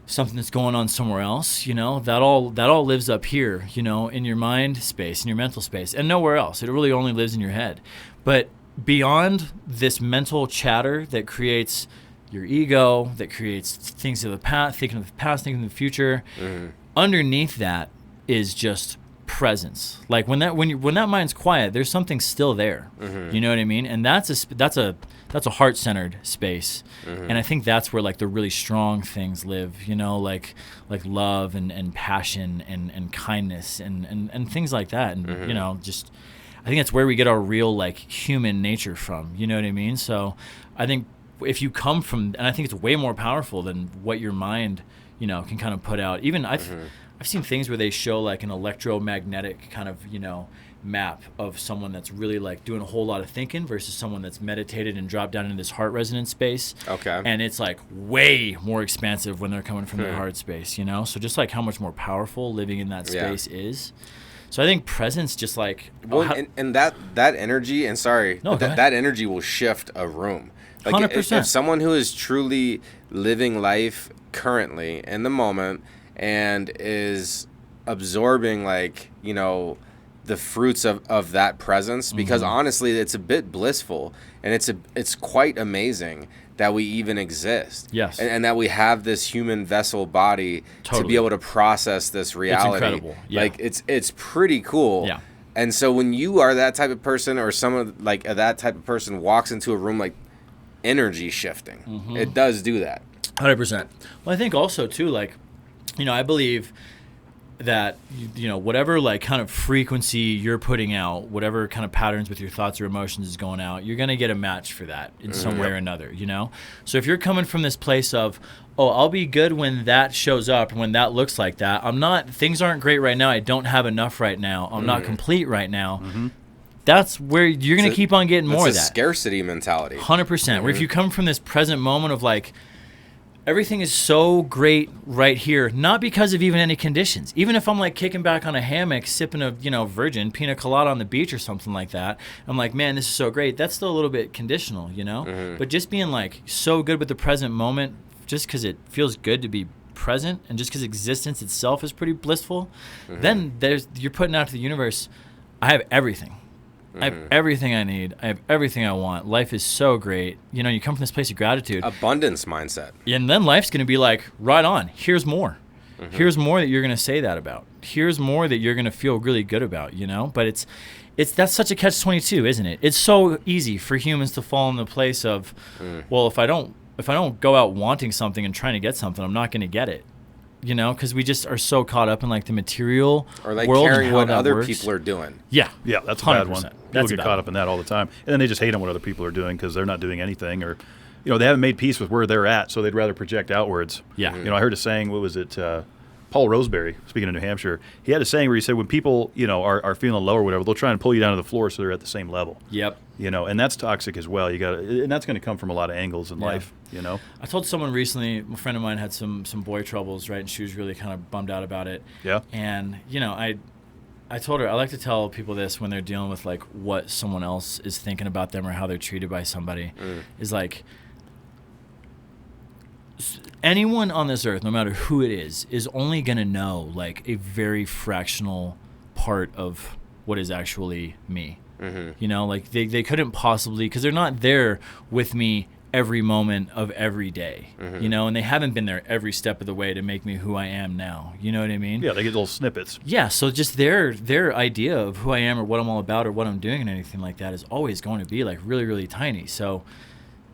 [SPEAKER 5] something that's going on somewhere else, you know, that all lives up here, you know, in your mind space, in your mental space, and nowhere else. It really only lives in your head. But beyond this mental chatter that creates your ego, that creates things of the past, thinking of the past, thinking of the future. Underneath that is just presence. Like when that mind's quiet, there's something still there. You know what I mean? And that's a heart-centered space. And I think that's where like the really strong things live. You know, like love and passion and kindness and things like that. And you know, just I think that's where we get our real like human nature from. You know what I mean? So I think if you come from, and I think it's way more powerful than what your mind, you know, can kind of put out. Even I've seen things where they show like an electromagnetic kind of, you know, map of someone that's really like doing a whole lot of thinking versus someone that's meditated and dropped down into this heart resonance space. Okay. And it's like way more expansive when they're coming from their heart space, you know? So just like how much more powerful living in that space is. So I think presence just like...
[SPEAKER 6] and that energy, and sorry, that energy will shift a room. Like
[SPEAKER 5] 100%.
[SPEAKER 6] If someone who is truly living life currently in the moment and is absorbing like, you know, the fruits of that presence, because honestly it's a bit blissful and it's quite amazing that we even exist.
[SPEAKER 5] Yes.
[SPEAKER 6] And that we have this human vessel body to be able to process this reality.
[SPEAKER 5] It's incredible. Yeah.
[SPEAKER 6] Like it's pretty cool.
[SPEAKER 5] Yeah.
[SPEAKER 6] And so when you are that type of person, or someone like that type of person walks into a room, like energy shifting, it does do that.
[SPEAKER 5] 100%. Well, I think also too, like, you know, I believe that, you know, whatever like kind of frequency you're putting out, whatever kind of patterns with your thoughts or emotions is going out, you're going to get a match for that in some way or another, you know? So if you're coming from this place of, oh, I'll be good when that shows up and when that looks like that, things aren't great right now, I don't have enough right now, I'm not complete right now, that's where you're going to keep on getting more of that.
[SPEAKER 6] It's a scarcity mentality.
[SPEAKER 5] 100%. Where if you come from this present moment of like, everything is so great right here, not because of even any conditions. Even if I'm like kicking back on a hammock, sipping a, you know, virgin pina colada on the beach or something like that, I'm like, man, this is so great. That's still a little bit conditional, you know? But just being like so good with the present moment, just because it feels good to be present and just because existence itself is pretty blissful, then you're putting out to the universe, I have everything. I have everything I need. I have everything I want. Life is so great. You know, you come from this place of gratitude.
[SPEAKER 6] Abundance mindset.
[SPEAKER 5] And then life's going to be like, right on. Here's more. Here's more that you're going to say that about. Here's more that you're going to feel really good about, you know? But that's such a catch-22, isn't it? It's so easy for humans to fall in the place of, well, if I don't go out wanting something and trying to get something, I'm not going to get it. You know, because we just are so caught up in like the material
[SPEAKER 6] or like
[SPEAKER 5] world
[SPEAKER 6] caring
[SPEAKER 5] and how
[SPEAKER 6] what
[SPEAKER 5] that
[SPEAKER 6] other
[SPEAKER 5] works.
[SPEAKER 6] people are doing.
[SPEAKER 5] Yeah,
[SPEAKER 4] that's a bad one. People get
[SPEAKER 5] bad
[SPEAKER 4] caught up in that all the time, and then they just hate on what other people are doing because they're not doing anything, or you know, they haven't made peace with where they're at, so they'd rather project outwards.
[SPEAKER 5] Yeah,
[SPEAKER 4] you know, I heard a saying. What was it? Paul Roseberry, speaking of New Hampshire, he had a saying where he said, when people, you know, are feeling low or whatever, they'll try and pull you down to the floor so they're at the same level.
[SPEAKER 5] Yep.
[SPEAKER 4] You know, and that's toxic as well. And that's going to come from a lot of angles in life. You know.
[SPEAKER 5] I told someone recently, a friend of mine had some boy troubles, right, and she was really kind of bummed out about it.
[SPEAKER 4] Yeah.
[SPEAKER 5] And you know, I told her I like to tell people this when they're dealing with like what someone else is thinking about them or how they're treated by somebody, is like, anyone on this earth, no matter who it is only going to know like a very fractional part of what is actually me. You know, like they couldn't possibly, because they're not there with me every moment of every day, you know, and they haven't been there every step of the way to make me who I am now. You know what I mean?
[SPEAKER 4] Yeah, they get little snippets.
[SPEAKER 5] Yeah, so just their idea of who I am or what I'm all about or what I'm doing and anything like that is always going to be like really, really tiny. So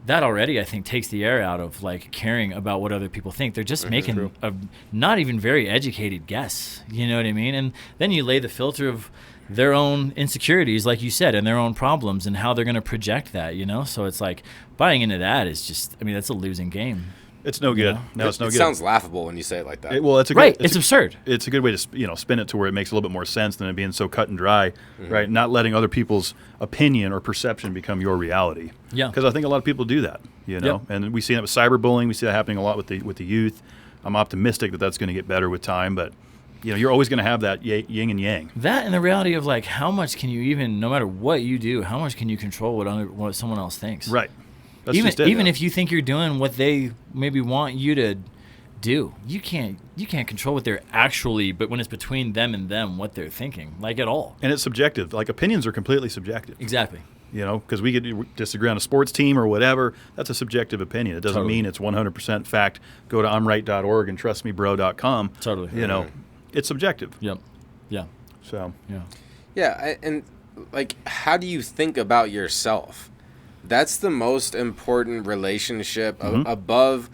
[SPEAKER 5] that already, I think, takes the air out of like caring about what other people think. They're just making a not even very educated guess. You know what I mean? And then you lay the filter of their own insecurities, like you said, and their own problems and how they're going to project that, you know? So it's like buying into that is just, I mean, that's a losing game.
[SPEAKER 4] It's no good. No, it's no
[SPEAKER 6] it
[SPEAKER 4] good.
[SPEAKER 6] It sounds laughable when you say it like that.
[SPEAKER 4] It's a good,
[SPEAKER 5] right. It's absurd.
[SPEAKER 4] It's a good way to spin it to where it makes a little bit more sense than it being so cut and dry, right? Not letting other people's opinion or perception become your reality.
[SPEAKER 5] Yeah.
[SPEAKER 4] Because I think a lot of people do that, you know.
[SPEAKER 5] Yep.
[SPEAKER 4] And we see that with cyberbullying. We see that happening a lot with the youth. I'm optimistic that that's going to get better with time, but you're always going to have that yin and yang.
[SPEAKER 5] That and the reality of like how much can you even, no matter what you do, how much can you control what someone else thinks?
[SPEAKER 4] Right. That's
[SPEAKER 5] Even if you think you're doing what they maybe want you to do, you can't control what they're actually, but when it's between them and them, what they're thinking, like at all.
[SPEAKER 4] And it's subjective. Like opinions are completely subjective.
[SPEAKER 5] Exactly.
[SPEAKER 4] You know, because we could disagree on a sports team or whatever. That's a subjective opinion. It doesn't mean it's 100% fact. Go to imright.org and trustmebro.com.
[SPEAKER 5] Totally.
[SPEAKER 4] You know, it's subjective.
[SPEAKER 5] Yep. Yeah.
[SPEAKER 4] So.
[SPEAKER 5] Yeah.
[SPEAKER 6] Yeah, and like, how do you think about yourself? That's the most important relationship above,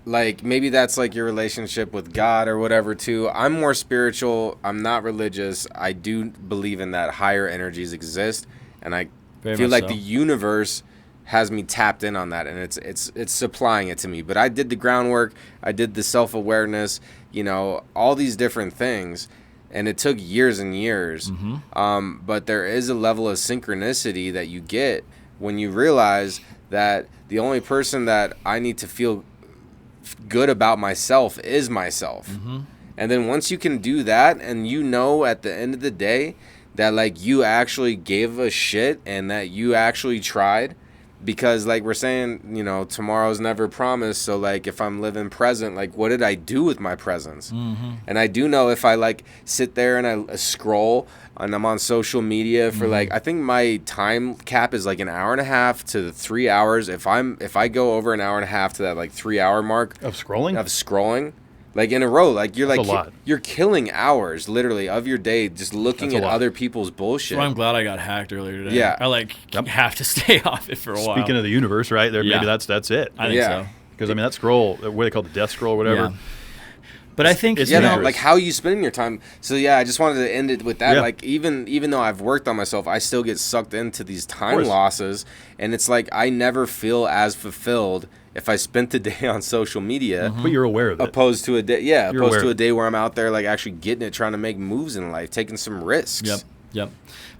[SPEAKER 6] like, maybe that's like your relationship with God or whatever too. I'm more spiritual. I'm not religious. I do believe in that higher energies exist, and I feel like the universe has me tapped in on that, and it's supplying it to me. But I did the groundwork. I did the self-awareness, all these different things, and it took years and years. But there is a level of synchronicity that you get when you realize that the only person that I need to feel good about myself is myself. And then once you can do that, and at the end of the day that like you actually gave a shit and that you actually tried, because like we're saying, tomorrow's never promised. So like if I'm living present, like what did I do with my presence? And I do know if I like sit there and I scroll and I'm on social media for like, I think my time cap is like an hour and a half to 3 hours. If I go over an hour and a half to that like 3 hour mark
[SPEAKER 4] Of scrolling?
[SPEAKER 6] Like in a row, like you're
[SPEAKER 4] That's
[SPEAKER 6] like
[SPEAKER 4] a lot.
[SPEAKER 6] you're killing hours literally of your day just looking at other people's bullshit.
[SPEAKER 5] So I'm glad I got hacked earlier today.
[SPEAKER 6] Yeah.
[SPEAKER 5] I have to stay off it for a while.
[SPEAKER 4] Speaking of the universe, right? There, maybe that's it.
[SPEAKER 5] I think so.
[SPEAKER 4] Because I mean that scroll, what do they call it, the death scroll, or whatever.
[SPEAKER 5] Yeah. But I think
[SPEAKER 4] it's
[SPEAKER 6] no, like how you spending your time. So yeah, I just wanted to end it with that.
[SPEAKER 4] Yeah.
[SPEAKER 6] Like even though I've worked on myself, I still get sucked into these time losses, and it's like I never feel as fulfilled if I spent the day on social media.
[SPEAKER 4] But you're aware of it.
[SPEAKER 6] Opposed to a day where I'm out there like actually getting it, trying to make moves in life, taking some risks.
[SPEAKER 5] Yep.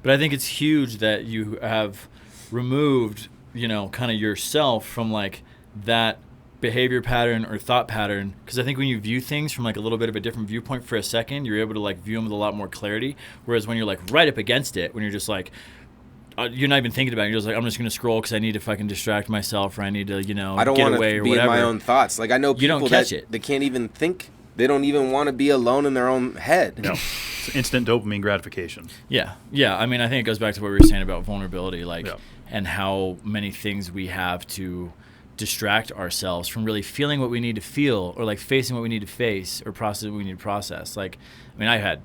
[SPEAKER 5] But I think it's huge that you have removed, kind of yourself from like that behavior pattern or thought pattern, because I think when you view things from like a little bit of a different viewpoint for a second, you're able to like view them with a lot more clarity. Whereas when you're like right up against it, when you're just like you're not even thinking about it, you're just like, I'm just gonna scroll because I need to fucking distract myself, or I need to
[SPEAKER 6] I don't
[SPEAKER 5] get away
[SPEAKER 6] to
[SPEAKER 5] or
[SPEAKER 6] be
[SPEAKER 5] whatever.
[SPEAKER 6] in my own thoughts. Like I know people they can't even think. They don't even want to be alone in their own head.
[SPEAKER 4] No, it's instant dopamine gratification.
[SPEAKER 5] Yeah. I mean, I think it goes back to what we were saying about vulnerability, and how many things we have to distract ourselves from really feeling what we need to feel, or like facing what we need to face, or processing what we need to process. Like, I mean, I had,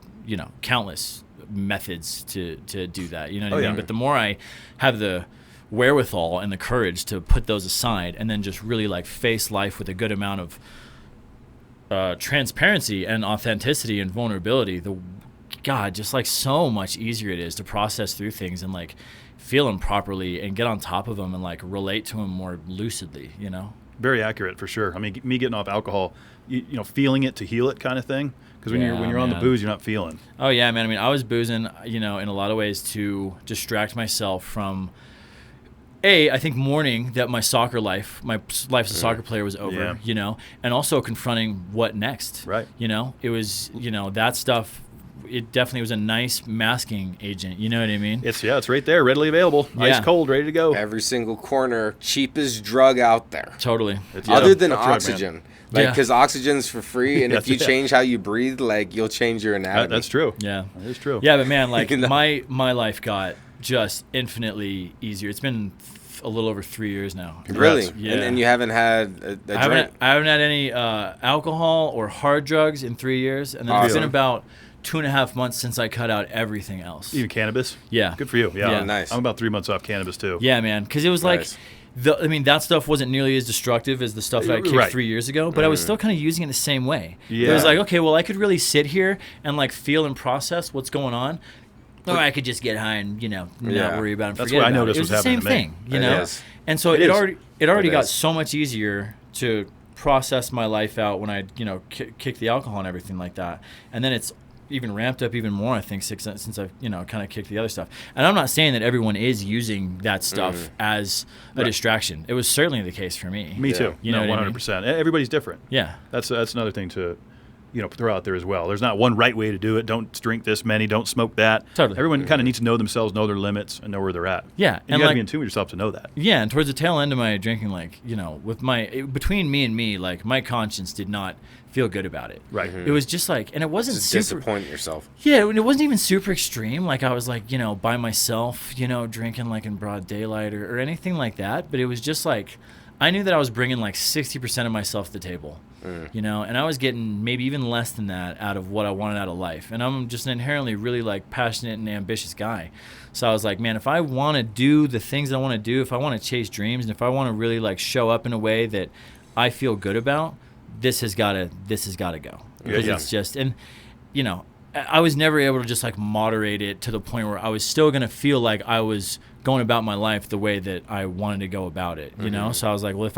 [SPEAKER 5] countless methods to do that, you know what I mean? But the more I have the wherewithal and the courage to put those aside and then just really like face life with a good amount of transparency and authenticity and vulnerability, just like so much easier it is to process through things and like feel them properly and get on top of them and like relate to them more lucidly,
[SPEAKER 4] Very accurate for sure. I mean, me getting off alcohol, feeling it to heal it kind of thing. Because when you're on the booze, you're not feeling.
[SPEAKER 5] Oh yeah, man. I mean, I was boozing, in a lot of ways to distract myself from. I think mourning that my life as a soccer player was over, and also confronting what next.
[SPEAKER 4] Right.
[SPEAKER 5] It was, that stuff. It definitely was a nice masking agent. You know what I mean?
[SPEAKER 4] It's right there, readily available, ice cold, ready to go.
[SPEAKER 6] Every single corner, cheapest drug out there.
[SPEAKER 5] Totally.
[SPEAKER 6] Other than oxygen. Because oxygen's for free, and
[SPEAKER 4] Yeah,
[SPEAKER 6] if you change how you breathe, like you'll change your anatomy.
[SPEAKER 4] That's true.
[SPEAKER 5] Yeah.
[SPEAKER 4] That is true.
[SPEAKER 5] Yeah, but man, like my life got just infinitely easier. It's been a little over 3 years now.
[SPEAKER 6] Really?
[SPEAKER 5] Yeah.
[SPEAKER 6] And you haven't had a drink?
[SPEAKER 5] I haven't had any alcohol or hard drugs in 3 years, and then it's been about 2.5 months since I cut out everything else.
[SPEAKER 4] Even cannabis?
[SPEAKER 5] Yeah.
[SPEAKER 4] Good for you. Yeah.
[SPEAKER 6] Nice.
[SPEAKER 4] I'm about 3 months off cannabis too.
[SPEAKER 5] Yeah, man. Because it was like, that stuff wasn't nearly as destructive as the stuff that I kicked 3 years ago, but I was still kind of using it the same way.
[SPEAKER 4] Yeah.
[SPEAKER 5] It was like, okay, well, I could really sit here and like feel and process what's going on. Or I could just get high and, not worry about it and
[SPEAKER 4] That's
[SPEAKER 5] forget
[SPEAKER 4] what I
[SPEAKER 5] about
[SPEAKER 4] noticed
[SPEAKER 5] it. It was
[SPEAKER 4] was
[SPEAKER 5] the same
[SPEAKER 4] happening to me.
[SPEAKER 5] thing, you know?
[SPEAKER 6] is.
[SPEAKER 5] And so
[SPEAKER 4] It
[SPEAKER 5] it
[SPEAKER 4] is.
[SPEAKER 5] already got
[SPEAKER 6] is.
[SPEAKER 5] so much easier to process my life out when I, kicked the alcohol and everything like that. And then it's even ramped up even more, I think, since I've, kind of kicked the other stuff. And I'm not saying that everyone is using that stuff as a distraction. It was certainly the case for me.
[SPEAKER 4] Me too.
[SPEAKER 5] You know
[SPEAKER 4] no,
[SPEAKER 5] what I mean?
[SPEAKER 4] 100%. Everybody's different.
[SPEAKER 5] Yeah.
[SPEAKER 4] That's another thing to, throw out there as well. There's not one right way to do it. Don't drink this many. Don't smoke that.
[SPEAKER 5] Totally.
[SPEAKER 4] Everyone kind of needs to know themselves, know their limits, and know where they're at.
[SPEAKER 5] Yeah.
[SPEAKER 4] And you got to be in tune with yourself to know that.
[SPEAKER 5] Yeah, and towards the tail end of my drinking, between me and me, like, my conscience did not feel good about it.
[SPEAKER 4] Right.
[SPEAKER 5] It was just like, and it wasn't
[SPEAKER 6] Just
[SPEAKER 5] super.
[SPEAKER 6] disappoint yourself.
[SPEAKER 5] Yeah, it wasn't even super extreme. Like, I was like, by myself, drinking like in broad daylight or anything like that. But it was just like, I knew that I was bringing like 60% of myself to the table, and I was getting maybe even less than that out of what I wanted out of life. And I'm just an inherently really like passionate and ambitious guy. So I was like, man, if I want to do the things that I want to do, if I want to chase dreams, and if I want to really like show up in a way that I feel good about, this has got to go. Because it's just, and I was never able to just like moderate it to the point where I was still going to feel like I was going about my life the way that I wanted to go about it, So I was like, well,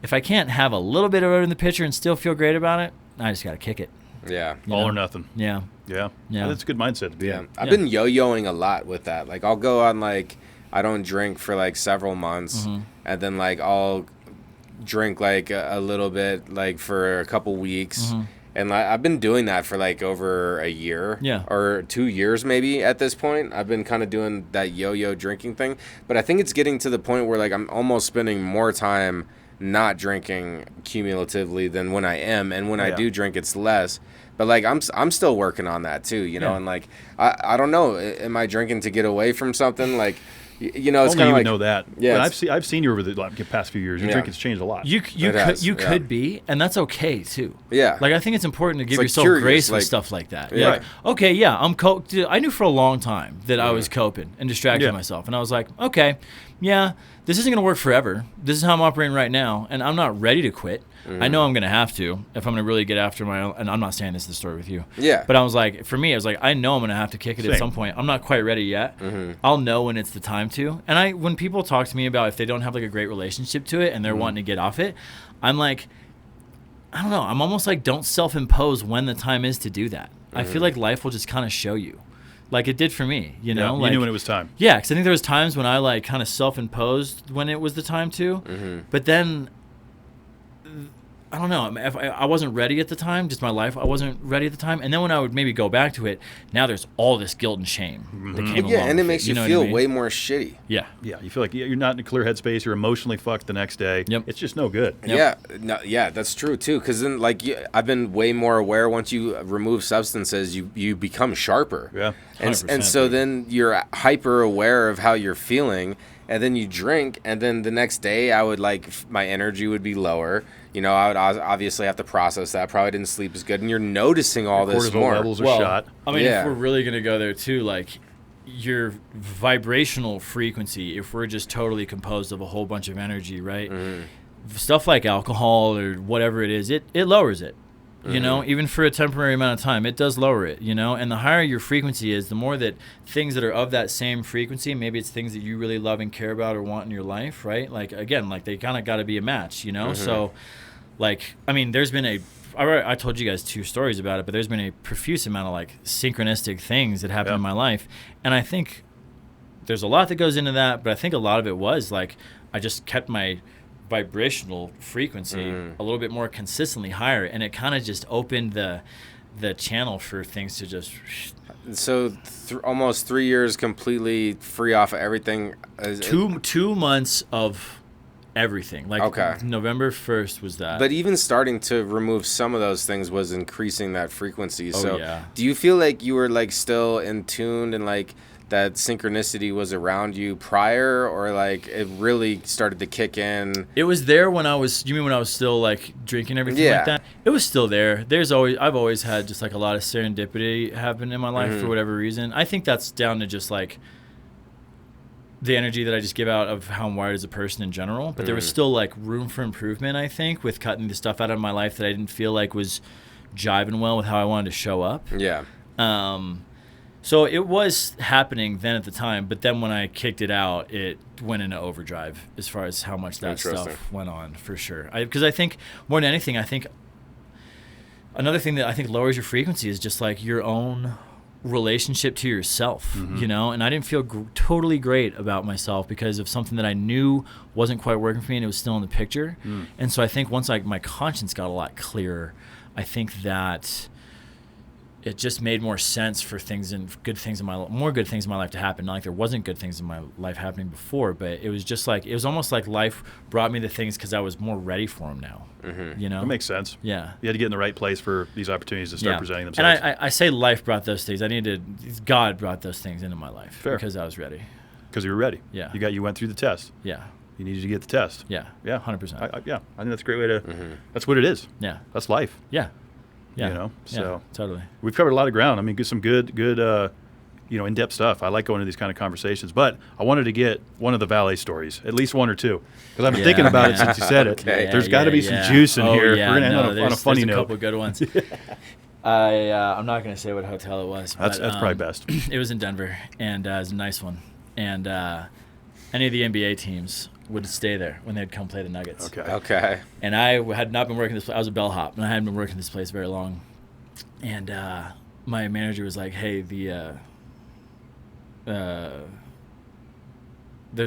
[SPEAKER 5] if I can't have a little bit of it in the picture and still feel great about it, I just got to kick it.
[SPEAKER 6] Yeah.
[SPEAKER 4] All or nothing.
[SPEAKER 5] Yeah.
[SPEAKER 4] Yeah.
[SPEAKER 5] Yeah.
[SPEAKER 4] That's a good mindset to be in.
[SPEAKER 6] I've been yo-yoing a lot with that. Like, I'll go on, like, I don't drink for, like, several months, and then, like, I'll drink, like, a little bit, like, for a couple weeks. And I've been doing that for, like, over a year.
[SPEAKER 5] Yeah.
[SPEAKER 6] Or 2 years, maybe, at this point. I've been kind of doing that yo-yo drinking thing. But I think it's getting to the point where, like, I'm almost spending more time not drinking cumulatively than when I am. And when I do drink, it's less. But, like, I'm still working on that, too, And, like, I don't know. Am I drinking to get away from something? Like, it's
[SPEAKER 4] Only
[SPEAKER 6] kind of
[SPEAKER 4] you
[SPEAKER 6] like...
[SPEAKER 4] would know that.
[SPEAKER 6] Yeah,
[SPEAKER 4] But I've seen you over the past few years. Your drinking's changed a lot.
[SPEAKER 5] You
[SPEAKER 6] has,
[SPEAKER 5] could be, and that's okay too.
[SPEAKER 6] Yeah.
[SPEAKER 5] Like, I think it's important to give
[SPEAKER 6] like
[SPEAKER 5] yourself
[SPEAKER 6] curious,
[SPEAKER 5] grace
[SPEAKER 6] like-
[SPEAKER 5] with stuff like that.
[SPEAKER 6] Yeah.
[SPEAKER 5] Like, okay, yeah, I'm dude, I knew for a long time that I was coping and distracting myself, and I was like, okay, yeah, this isn't gonna work forever. This is how I'm operating right now, and I'm not ready to quit. I know I'm gonna have to if I'm gonna really get after my own. And I'm not saying this is the story with you.
[SPEAKER 6] Yeah.
[SPEAKER 5] But I was like, for me, I was like, I know I'm gonna have to kick it at
[SPEAKER 4] Same.
[SPEAKER 5] some point. I'm not quite ready yet. I'll know when it's the time to. And when people talk to me about if they don't have like a great relationship to it and they're wanting to get off it, I'm like, I don't know. I'm almost like, don't self-impose when the time is to do that. I feel like life will just kind of show you, like it did for me. You know,
[SPEAKER 4] you
[SPEAKER 5] like,
[SPEAKER 4] knew when it was time.
[SPEAKER 5] Yeah, because I think there was times when I like kind of self-imposed when it was the time to, but then I don't know. If I wasn't ready at the time, just my life, I wasn't ready at the time. And then when I would maybe go back to it, now there's all this guilt and shame that came along.
[SPEAKER 6] Yeah, and it
[SPEAKER 5] with
[SPEAKER 6] makes you
[SPEAKER 5] know what
[SPEAKER 6] feel
[SPEAKER 5] I mean?
[SPEAKER 6] way more shitty.
[SPEAKER 5] Yeah.
[SPEAKER 4] Yeah, you feel like you're not in a clear headspace. You're emotionally fucked the next day.
[SPEAKER 5] Yep.
[SPEAKER 4] It's just no good.
[SPEAKER 6] Yeah, that's true too. Because then, like, I've been way more aware. Once you remove substances, you become sharper.
[SPEAKER 4] Yeah.
[SPEAKER 6] and
[SPEAKER 5] 100%,
[SPEAKER 6] so then you're hyper aware of how you're feeling, and then you drink, and then the next day I would my energy would be lower. You know, I would obviously have to process that. Probably didn't sleep as good, and you're noticing all this
[SPEAKER 4] Cortisol
[SPEAKER 6] more.
[SPEAKER 4] levels are shot.
[SPEAKER 5] I mean,
[SPEAKER 6] Yeah.
[SPEAKER 5] if we're really going to go there too, like your vibrational frequency, if we're just totally composed of a whole bunch of energy, right? Stuff like alcohol or whatever it is, it lowers it. You know, even for a temporary amount of time, it does lower it, you know? And the higher your frequency is, the more that things that are of that same frequency, maybe it's things that you really love and care about or want in your life, right? Like, again, like they kind of got to be a match, you know? So, like, I mean, there's been I told you guys 2 stories about it, but there's been a profuse amount of, like, synchronistic things that happened in my life. And I think there's a lot that goes into that, but I think a lot of it was, like, I just kept my vibrational frequency a little bit more consistently higher, and it kind of just opened the channel for things to just
[SPEAKER 6] So almost 3 years completely free off of everything.
[SPEAKER 5] two months of everything. Like,
[SPEAKER 6] Okay.
[SPEAKER 5] November 1st was that.
[SPEAKER 6] But even starting to remove some of those things was increasing that frequency. So
[SPEAKER 5] yeah.
[SPEAKER 6] do you feel like you were like still in tune and like that synchronicity was around you prior, or like it really started to kick in?
[SPEAKER 5] It was there when you mean when I was still like drinking everything like that? It was still there. I've always had just like a lot of serendipity happen in my life for whatever reason. I think that's down to just like the energy that I just give out of how I'm wired as a person in general. But there was still like room for improvement, I think, with cutting the stuff out of my life that I didn't feel like was jiving well with how I wanted to show up.
[SPEAKER 6] Yeah.
[SPEAKER 5] So it was happening then at the time, but then when I kicked it out, it went into overdrive as far as how much that stuff went on, for sure. Because I think more than anything, I think another thing that I think lowers your frequency is just like your own relationship to yourself, you know? And I didn't feel totally great about myself because of something that I knew wasn't quite working for me and it was still in the picture. And so I think once my conscience got a lot clearer, I think that it just made more sense for more good things in my life to happen. Not like there wasn't good things in my life happening before, but it was just like, it was almost like life brought me the things because I was more ready for them now. You know?
[SPEAKER 4] That makes sense.
[SPEAKER 5] Yeah.
[SPEAKER 4] You had to get in the right place for these opportunities to start presenting themselves.
[SPEAKER 5] And I say life brought those things. God brought those things into my life because I was ready.
[SPEAKER 4] Because you were ready.
[SPEAKER 5] Yeah.
[SPEAKER 4] You went through the test.
[SPEAKER 5] Yeah.
[SPEAKER 4] You needed to get the test.
[SPEAKER 5] Yeah.
[SPEAKER 4] Yeah.
[SPEAKER 5] 100%.
[SPEAKER 4] I think that's a great way to, that's what it is.
[SPEAKER 5] Yeah.
[SPEAKER 4] That's life.
[SPEAKER 5] Yeah. Yeah.
[SPEAKER 4] You know, so
[SPEAKER 5] yeah, totally.
[SPEAKER 4] We've covered a lot of ground. I mean, some good, in-depth stuff. I like going to these kind of conversations, but I wanted to get one of the Valet stories, at least one or two, because I've been thinking about it since you said it. There's got to be some juice in here.
[SPEAKER 5] Yeah,
[SPEAKER 4] we're going to end on a funny note.
[SPEAKER 5] There's a couple good ones. I'm not going to say what hotel it was.
[SPEAKER 4] That's probably best.
[SPEAKER 5] It was in Denver, and it was a nice one. And any of the NBA teams would stay there when they'd come play the Nuggets.
[SPEAKER 6] Okay.
[SPEAKER 5] And I had not been working this place. I was a bellhop, and I hadn't been working this place very long. And my manager was like, "Hey, there's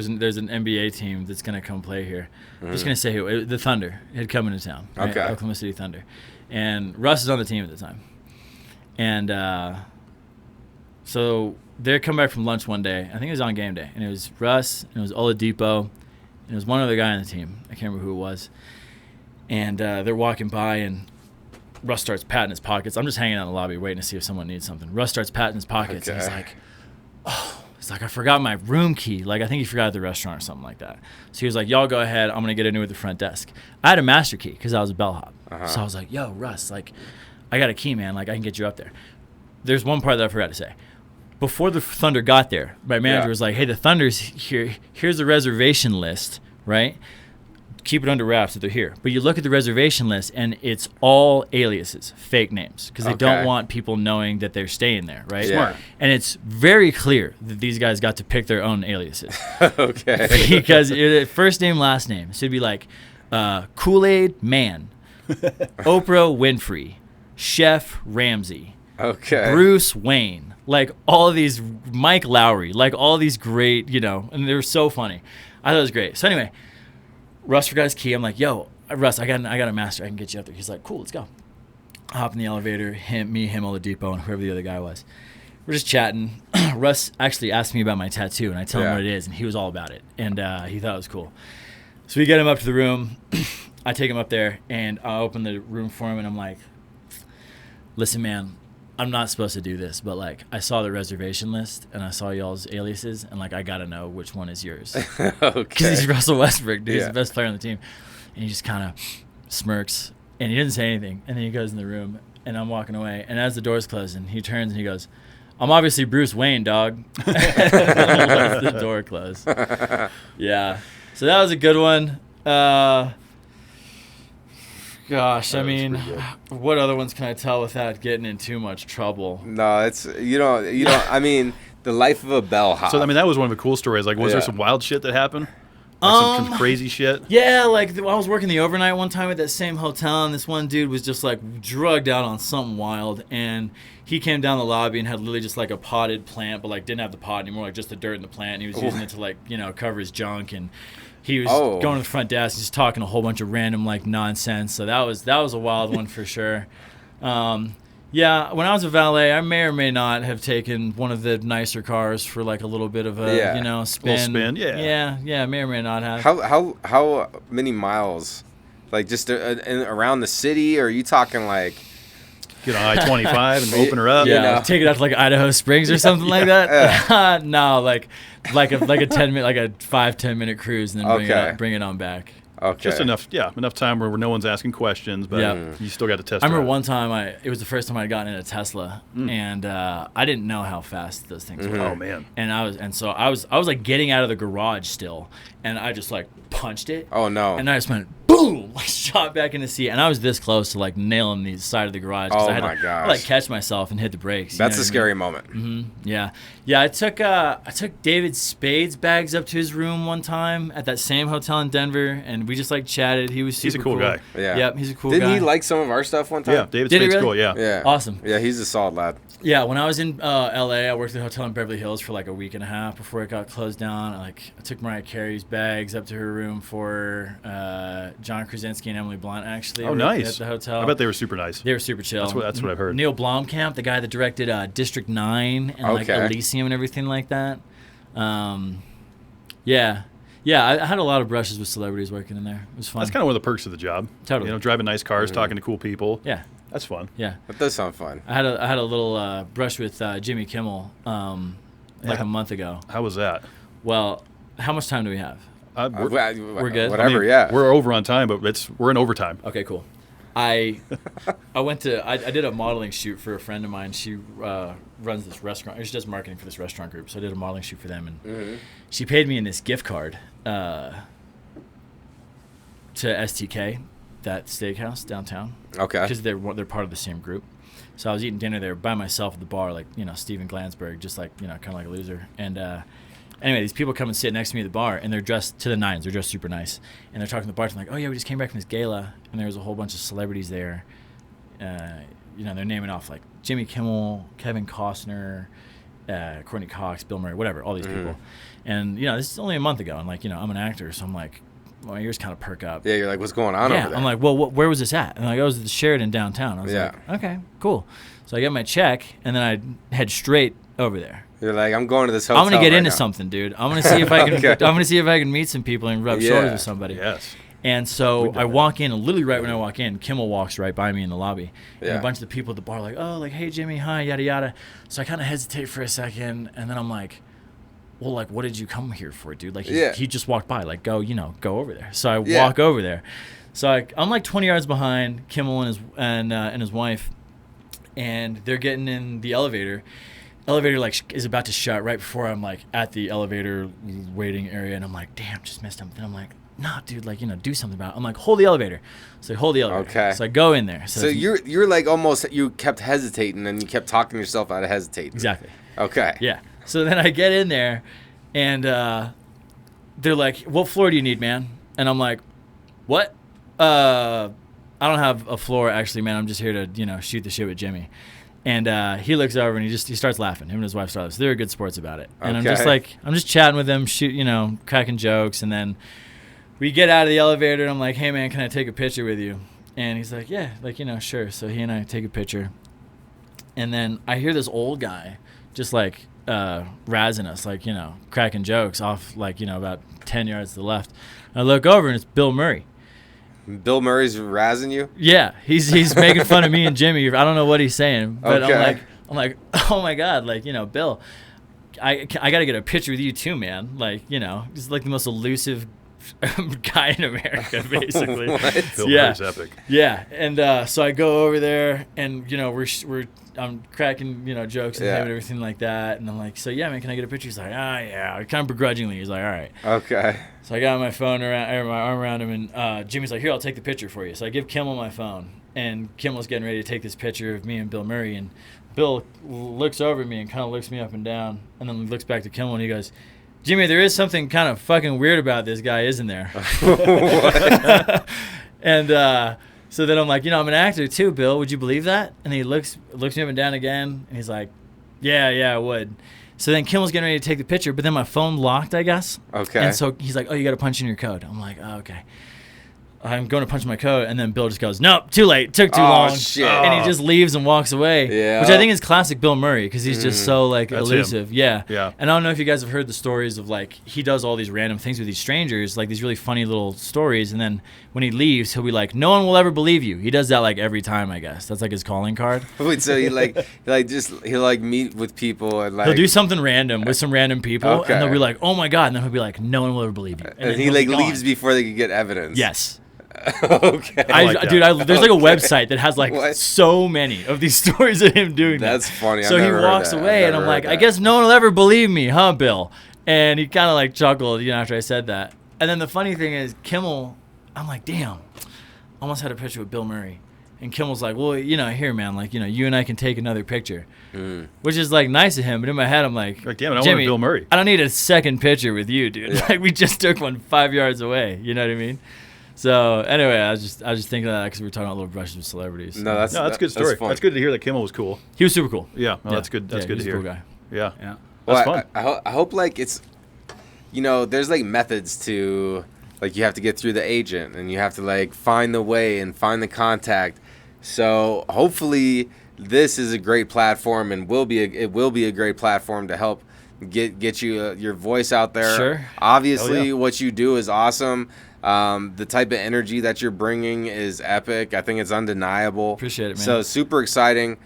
[SPEAKER 5] an NBA team that's gonna come play here. I'm just gonna say who. The Thunder had come into town. Right?
[SPEAKER 6] Okay.
[SPEAKER 5] Oklahoma City Thunder, and Russ is on the team at the time. And so they come back from lunch one day. I think it was on game day, and it was Russ, and it was Oladipo. And there was one other guy on the team. I can't remember who it was. And they're walking by, and Russ starts patting his pockets. I'm just hanging out in the lobby waiting to see if someone needs something. Russ starts patting his pockets, and he's like, I forgot my room key. Like, I think he forgot at the restaurant or something like that. So he was like, y'all go ahead. I'm going to get into it at the front desk. I had a master key because I was a bellhop. So I was like, yo, Russ, like, I got a key, man. Like, I can get you up there. There's one part that I forgot to say. Before the Thunder got there, my manager was like, hey, the Thunder's here. Here's the reservation list, right? Keep it under wraps that they're here. But you look at the reservation list, and it's all aliases, fake names, because they don't want people knowing that they're staying there, right?
[SPEAKER 6] Smart.
[SPEAKER 5] And it's very clear that these guys got to pick their own aliases.
[SPEAKER 6] Okay.
[SPEAKER 5] Because first name, last name. So it'd be like Kool-Aid Man, Oprah Winfrey, Chef Ramsay, Bruce Wayne. Like all of these, Mike Lowry, like all these great, and they were so funny. I thought it was great. So anyway, Russ forgot his key. I'm like, yo, Russ, I got a master. I can get you up there. He's like, cool, let's go. I hop in the elevator, him, Oladipo, and whoever the other guy was. We're just chatting. Russ actually asked me about my tattoo, and I tell him what it is, and he was all about it. And he thought it was cool. So we get him up to the room. I take him up there, and I open the room for him, and I'm like, listen, man, I'm not supposed to do this, but like I saw the reservation list and I saw y'all's aliases, and like I gotta know which one is yours. Because he's Russell Westbrook, dude. He's the best player on the team. And he just kind of smirks, and he doesn't say anything. And then he goes in the room, and I'm walking away. And as the door's closing, he turns and he goes, I'm obviously Bruce Wayne, dog. And lets the door close. Yeah. So that was a good one. Gosh, I mean, what other ones can I tell without getting in too much trouble?
[SPEAKER 6] No, it's you don't. I mean, the life of a bellhop.
[SPEAKER 4] So I mean, that was one of the cool stories. Like, was there some wild shit that happened? Like some crazy shit?
[SPEAKER 5] Yeah, like I was working the overnight one time at that same hotel, and this one dude was just like drugged out on something wild, and he came down the lobby and had literally just like a potted plant, but like didn't have the pot anymore, like just the dirt in the plant, and he was using it to like cover his junk, and he was going to the front desk, just talking a whole bunch of random like nonsense. So that was a wild one for sure. Yeah, when I was a valet, I may or may not have taken one of the nicer cars for like a little bit of a spin.
[SPEAKER 4] Little spin,
[SPEAKER 5] yeah, may or may not have.
[SPEAKER 6] How many miles? Like just around the city, or are you talking like?
[SPEAKER 4] Get on I-25 and open her up.
[SPEAKER 5] Yeah, take it out to like Idaho Springs or something like that. No, like a 10 minute, like a 5-10 minute cruise, and then bring it on back.
[SPEAKER 6] Okay.
[SPEAKER 4] Just enough time where no one's asking questions, but you still got to test.
[SPEAKER 5] I remember one time it was the first time I'd gotten in a Tesla, and I didn't know how fast those things were.
[SPEAKER 4] Oh man!
[SPEAKER 5] And I was like getting out of the garage still, and I just like punched it.
[SPEAKER 6] Oh no!
[SPEAKER 5] And I just went boom, like shot back in the seat, and I was this close to like nailing the side of the garage.
[SPEAKER 6] Oh
[SPEAKER 5] I had
[SPEAKER 6] my
[SPEAKER 5] to,
[SPEAKER 6] gosh!
[SPEAKER 5] like catch myself and hit the brakes.
[SPEAKER 6] That's a scary moment.
[SPEAKER 5] Yeah. I took David Spade's bags up to his room one time at that same hotel in Denver, and we just like chatted. He was super
[SPEAKER 4] He's a cool guy.
[SPEAKER 6] Yeah.
[SPEAKER 5] Yep, he's a cool guy.
[SPEAKER 6] Didn't he like some of our stuff one time?
[SPEAKER 4] Yeah, David
[SPEAKER 5] Did he
[SPEAKER 4] Spade's
[SPEAKER 5] really?
[SPEAKER 4] cool. Yeah.
[SPEAKER 6] Yeah.
[SPEAKER 5] Awesome.
[SPEAKER 6] Yeah, he's a solid lad.
[SPEAKER 5] Yeah, when I was in LA, I worked at a hotel in Beverly Hills for like a week and a half before it got closed down. I took Mariah Carey's bags up to her room for John Krasinski and Emily Blunt actually.
[SPEAKER 4] Oh, nice.
[SPEAKER 5] At the hotel.
[SPEAKER 4] I bet they were super nice.
[SPEAKER 5] They were super chill.
[SPEAKER 4] That's what I've heard.
[SPEAKER 5] Neil Blomkamp, the guy that directed District 9 and like
[SPEAKER 6] Okay.
[SPEAKER 5] Elysium and everything like that. Yeah, I had a lot of brushes with celebrities working in there. It was fun.
[SPEAKER 4] That's kind of one of the perks of the job.
[SPEAKER 5] Totally.
[SPEAKER 4] Driving nice cars, talking to cool people.
[SPEAKER 5] Yeah.
[SPEAKER 4] That's fun.
[SPEAKER 5] Yeah.
[SPEAKER 6] That does sound fun.
[SPEAKER 5] I had a little brush with Jimmy Kimmel like a month ago.
[SPEAKER 4] How was that?
[SPEAKER 5] Well, how much time do we have?
[SPEAKER 6] We're
[SPEAKER 5] good?
[SPEAKER 6] Whatever,
[SPEAKER 4] I mean,
[SPEAKER 6] yeah.
[SPEAKER 4] We're over on time, but we're in overtime.
[SPEAKER 5] Okay, cool. I did a modeling shoot for a friend of mine. She runs this restaurant. She does marketing for this restaurant group. So I did a modeling shoot for them, and she paid me in this gift card to STK, that steakhouse downtown.
[SPEAKER 6] Okay.
[SPEAKER 5] Because they're part of the same group. So I was eating dinner there by myself at the bar, like Steven Glansberg, just like kind of like a loser. And anyway, these people come and sit next to me at the bar, and they're dressed to the nines. They're dressed super nice, and they're talking to the bartender like, "Oh yeah, we just came back from this gala, and there was a whole bunch of celebrities there. They're naming off like Jimmy Kimmel, Kevin Costner, Courtney Cox, Bill Murray, whatever, all these people. And this is only a month ago, and like I'm an actor, so I'm like, my ears kind of perk up.
[SPEAKER 6] Yeah, you're like, what's going on over there?
[SPEAKER 5] I'm like, well, where was this at? And like, I was at the Sheraton downtown. I was like, okay, cool. So I get my check, and then I head straight over there.
[SPEAKER 6] You're like, I'm going to this hotel.
[SPEAKER 5] I'm gonna get
[SPEAKER 6] right
[SPEAKER 5] into
[SPEAKER 6] now.
[SPEAKER 5] something, dude. I'm gonna see if I can.
[SPEAKER 6] Okay.
[SPEAKER 5] I'm gonna see if I can meet some people and rub shoulders with somebody.
[SPEAKER 4] Yes.
[SPEAKER 5] And so I walk in, and literally right when I walk in, Kimmel walks right by me in the lobby. And
[SPEAKER 6] Yeah.
[SPEAKER 5] a bunch of the people at the bar are like, oh, like, hey, Jimmy, hi, yada, yada. So I kind of hesitate for a second, and then I'm like, well, like, what did you come here for, dude? Like, he just walked by. Like, go over there. So I walk over there. So I'm like 20 yards behind Kimmel and his wife, and they're getting in the elevator. Elevator like is about to shut right before I'm like at the elevator waiting area, and I'm like, damn, just missed him. Then I'm like, nah, dude, like do something about it. I'm like, hold the elevator. So I hold the elevator.
[SPEAKER 6] Okay.
[SPEAKER 5] So I go in there.
[SPEAKER 6] So you're like almost, you kept hesitating, and you kept talking yourself out of hesitating.
[SPEAKER 5] Exactly.
[SPEAKER 6] Okay.
[SPEAKER 5] Yeah. So then I get in there, and they're like, what floor do you need, man? And I'm like, what? I don't have a floor, actually, man. I'm just here to shoot the shit with Jimmy. And he looks over and he starts laughing. Him and his wife start. So they're good sports about it. And I'm just chatting with them, cracking jokes. And then we get out of the elevator, and I'm like, hey man, can I take a picture with you? And he's like, yeah, sure. So he and I take a picture. And then I hear this old guy just like razzing us, like cracking jokes off about 10 yards to the left. I look over and it's Bill Murray.
[SPEAKER 6] Bill Murray's razzing you?
[SPEAKER 5] Yeah, he's making fun of me and Jimmy. I don't know what he's saying, but
[SPEAKER 6] Okay.
[SPEAKER 5] I'm like, oh my god, Bill, I got to get a picture with you too, man. He's like the most elusive guy in America, basically.
[SPEAKER 4] Bill Murray's epic.
[SPEAKER 5] Yeah, and so I go over there, and I'm cracking jokes and everything like that, and I'm like, so yeah, man, can I get a picture? He's like, yeah, kind of begrudgingly. He's like, all right.
[SPEAKER 6] Okay.
[SPEAKER 5] So I got my phone around, my arm around him, and Jimmy's like, here, I'll take the picture for you. So I give Kimmel my phone, and Kimmel's getting ready to take this picture of me and Bill Murray, and Bill looks over at me and kind of looks me up and down, and then looks back to Kimmel, and he goes, Jimmy, there is something kind of fucking weird about this guy, isn't there? And so then I'm like, I'm an actor too, Bill. Would you believe that? And he looks me up and down again, and he's like, yeah, I would. So then Kimmel's getting ready to take the picture, but then my phone locked, I guess.
[SPEAKER 6] Okay.
[SPEAKER 5] And so he's like, oh, you got to punch in your code. I'm like, oh, okay. I'm going to punch my coat, and then Bill just goes, nope, too late, took too
[SPEAKER 6] Oh,
[SPEAKER 5] long,
[SPEAKER 6] shit.
[SPEAKER 5] and he just leaves and walks away.
[SPEAKER 6] Yeah.
[SPEAKER 5] Which I think is classic Bill Murray because he's just so like
[SPEAKER 4] That's
[SPEAKER 5] elusive.
[SPEAKER 4] him.
[SPEAKER 5] Yeah.
[SPEAKER 4] Yeah.
[SPEAKER 5] And I don't know if you guys have heard the stories of like he does all these random things with these strangers, like these really funny little stories, and then when he leaves, he'll be like, no one will ever believe you. He does that like every time, I guess. That's like his calling card.
[SPEAKER 6] Wait, so he'll meet with people and like
[SPEAKER 5] He'll do something random with some random people,
[SPEAKER 6] Okay.
[SPEAKER 5] and they'll be like, "Oh my god!" And then he'll be like, "No one will ever believe you."
[SPEAKER 6] and
[SPEAKER 5] then
[SPEAKER 6] he
[SPEAKER 5] he'll
[SPEAKER 6] like
[SPEAKER 5] be gone.
[SPEAKER 6] leaves before they can get evidence.
[SPEAKER 5] Yes,
[SPEAKER 6] Okay.
[SPEAKER 5] there's like a website that has like
[SPEAKER 6] What?
[SPEAKER 5] so many of these stories of him doing
[SPEAKER 6] That's
[SPEAKER 5] that.
[SPEAKER 6] funny. I've
[SPEAKER 5] So he
[SPEAKER 6] never heard
[SPEAKER 5] walks
[SPEAKER 6] that. I've
[SPEAKER 5] away, and
[SPEAKER 6] never
[SPEAKER 5] I'm like,
[SPEAKER 6] heard
[SPEAKER 5] "I
[SPEAKER 6] that.
[SPEAKER 5] guess no one will ever believe me, huh, Bill?" And he kind of like chuckled, after I said that. And then the funny thing is, Kimmel, I'm like, "Damn, almost had a picture with Bill Murray." And Kimmel's like, well, here, man, like, you and I can take another picture, which is like nice of him. But in my head, I'm like,
[SPEAKER 4] damn it, I want
[SPEAKER 5] Jimmy,
[SPEAKER 4] Bill Murray.
[SPEAKER 5] I don't need a second picture with you, dude.
[SPEAKER 6] Yeah.
[SPEAKER 5] Like we just took one 5 yards away. You know what I mean? So anyway, I was just thinking of that because we were talking about little brushes with celebrities.
[SPEAKER 6] No, that's
[SPEAKER 4] No, that's a good story.
[SPEAKER 6] fun.
[SPEAKER 4] That's good to hear that Kimmel was cool.
[SPEAKER 5] He was super cool.
[SPEAKER 4] Yeah, no, that's good. That's good
[SPEAKER 5] he's
[SPEAKER 4] to
[SPEAKER 5] a
[SPEAKER 4] hear.
[SPEAKER 5] cool guy.
[SPEAKER 4] Yeah,
[SPEAKER 5] Yeah.
[SPEAKER 4] that's
[SPEAKER 6] Well,
[SPEAKER 4] fun.
[SPEAKER 6] I hope like it's, there's like methods to, like you have to get through the agent and you have to like find the way and find the contact. So hopefully this is a great platform and it will be a great platform to help get you your voice out there.
[SPEAKER 5] Sure.
[SPEAKER 6] Obviously,
[SPEAKER 4] Hell yeah.
[SPEAKER 6] what you do is awesome. The type of energy that you're bringing is epic. I think it's undeniable.
[SPEAKER 5] Appreciate it, man.
[SPEAKER 6] So super exciting.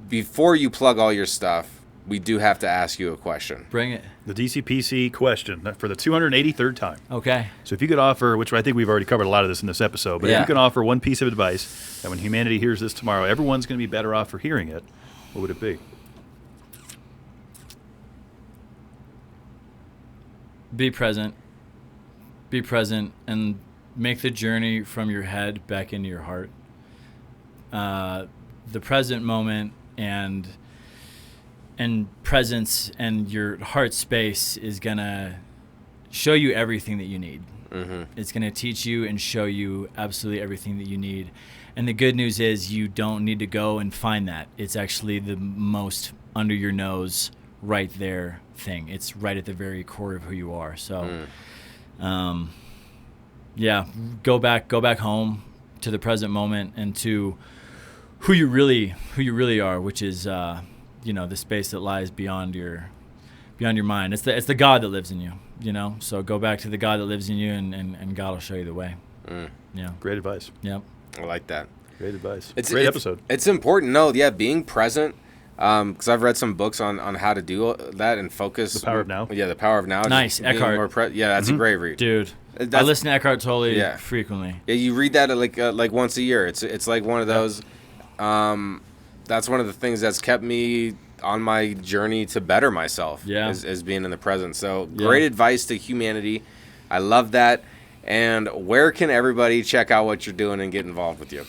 [SPEAKER 6] Before you plug all your stuff, we do have to ask you a question.
[SPEAKER 5] Bring it.
[SPEAKER 4] The DCPC question for the 283rd time.
[SPEAKER 5] Okay.
[SPEAKER 4] So if you could offer, which I think we've already covered a lot of this in this episode, but if
[SPEAKER 5] Yeah.
[SPEAKER 4] you can offer one piece of advice that when humanity hears this tomorrow, everyone's going to be better off for hearing it, what would it be?
[SPEAKER 5] Be present. Be present and make the journey from your head back into your heart. The present moment and presence and your heart space is gonna show you everything that you need.
[SPEAKER 6] Mm-hmm.
[SPEAKER 5] It's gonna teach you and show you absolutely everything that you need. And the good news is you don't need to go and find that. It's actually the most under your nose, right there thing. It's right at the very core of who you are. So, yeah, go back home to the present moment and to who you really are, which is the space that lies beyond your mind. It's the God that lives in you, So go back to the God that lives in you, and God will show you the way. Yeah.
[SPEAKER 4] Great advice.
[SPEAKER 5] Yep.
[SPEAKER 6] I like that.
[SPEAKER 4] Great advice. Great
[SPEAKER 6] It's-
[SPEAKER 4] episode.
[SPEAKER 6] It's important. No, yeah, being present. Because I've read some books on how to do that and focus.
[SPEAKER 4] The Power of Now.
[SPEAKER 6] Yeah, The Power of Now.
[SPEAKER 5] Nice,
[SPEAKER 6] Just being
[SPEAKER 5] Eckhart.
[SPEAKER 6] more that's a great read.
[SPEAKER 5] Dude, I
[SPEAKER 6] That's-
[SPEAKER 5] listen to Eckhart Tolle
[SPEAKER 6] Yeah.
[SPEAKER 5] frequently.
[SPEAKER 6] Yeah, you read that like once a year. It's like one of those. That's one of the things that's kept me on my journey to better myself.
[SPEAKER 5] Yeah.
[SPEAKER 6] is being in the present. So
[SPEAKER 5] Yeah.
[SPEAKER 6] great advice to humanity. I love that. And where can everybody check out what you're doing and get involved with you?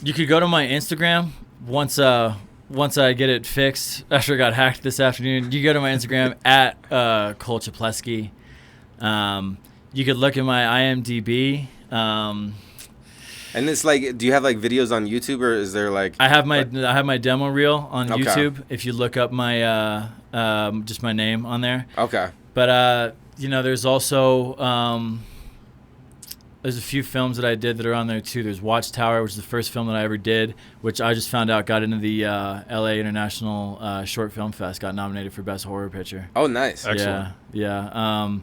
[SPEAKER 5] You could go to my Instagram once I get it fixed after it got hacked this afternoon. You go to my Instagram at Chapleski. You could look at my IMDb.
[SPEAKER 6] And it's like, do you have like videos on YouTube or is there like?
[SPEAKER 5] I have my demo reel on
[SPEAKER 6] Okay.
[SPEAKER 5] YouTube. If you look up my just my name on there.
[SPEAKER 6] Okay.
[SPEAKER 5] But there's also there's a few films that I did that are on there too. There's Watchtower, which is the first film that I ever did, which I just found out got into the LA International Short Film Fest, got nominated for Best Horror Picture.
[SPEAKER 6] Oh, nice.
[SPEAKER 4] Excellent.
[SPEAKER 5] Yeah.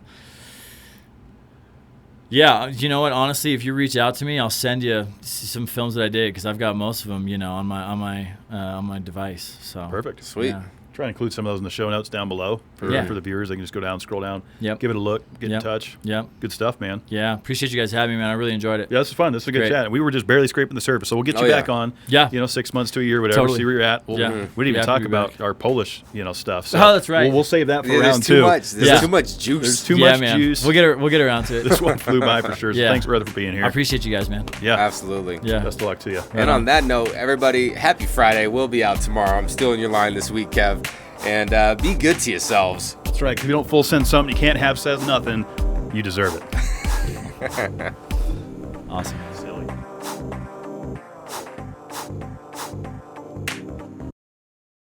[SPEAKER 5] Yeah, you know what? Honestly, if you reach out to me, I'll send you some films that I did because I've got most of them, on my device. So
[SPEAKER 4] Perfect.
[SPEAKER 6] Sweet.
[SPEAKER 5] Yeah.
[SPEAKER 4] Try and include some of those in the show notes down below for the viewers. They can just go down, scroll down,
[SPEAKER 5] Yep.
[SPEAKER 4] give it a look, get in
[SPEAKER 5] Yep.
[SPEAKER 4] touch.
[SPEAKER 5] Yep.
[SPEAKER 4] Good stuff, man.
[SPEAKER 5] Yeah. Appreciate you guys having me, man. I really enjoyed it.
[SPEAKER 4] Yeah, this is fun. This is a good
[SPEAKER 5] Great.
[SPEAKER 4] chat. We were just barely scraping the surface, so we'll get
[SPEAKER 6] Oh,
[SPEAKER 4] you
[SPEAKER 6] yeah.
[SPEAKER 4] back on.
[SPEAKER 5] Yeah.
[SPEAKER 4] 6 months to a year, whatever.
[SPEAKER 5] Totally.
[SPEAKER 4] See where you're at.
[SPEAKER 5] Yeah.
[SPEAKER 4] We didn't even
[SPEAKER 5] Yeah,
[SPEAKER 4] talk
[SPEAKER 5] be
[SPEAKER 4] about
[SPEAKER 5] back.
[SPEAKER 4] our Polish, stuff. So
[SPEAKER 5] Oh, that's right.
[SPEAKER 4] We'll save that for
[SPEAKER 6] Yeah, there's
[SPEAKER 4] round
[SPEAKER 6] too
[SPEAKER 4] two.
[SPEAKER 6] much. There's
[SPEAKER 5] Yeah.
[SPEAKER 6] too much juice.
[SPEAKER 4] There's too
[SPEAKER 5] Yeah,
[SPEAKER 4] much
[SPEAKER 5] man.
[SPEAKER 4] juice.
[SPEAKER 5] We'll get around to it.
[SPEAKER 4] This one flew by for sure. So
[SPEAKER 5] Yeah.
[SPEAKER 4] thanks, brother, for being here.
[SPEAKER 5] I appreciate you guys, man.
[SPEAKER 4] Yeah,
[SPEAKER 6] Absolutely.
[SPEAKER 5] Yeah.
[SPEAKER 4] Best of luck to you.
[SPEAKER 6] And on that note, everybody, happy Friday. We'll be out tomorrow. I'm still in your line this week, Kev. And be good to yourselves.
[SPEAKER 4] That's right. Because if you don't full send something you can't have says nothing, you deserve it.
[SPEAKER 5] Awesome.
[SPEAKER 4] Silly.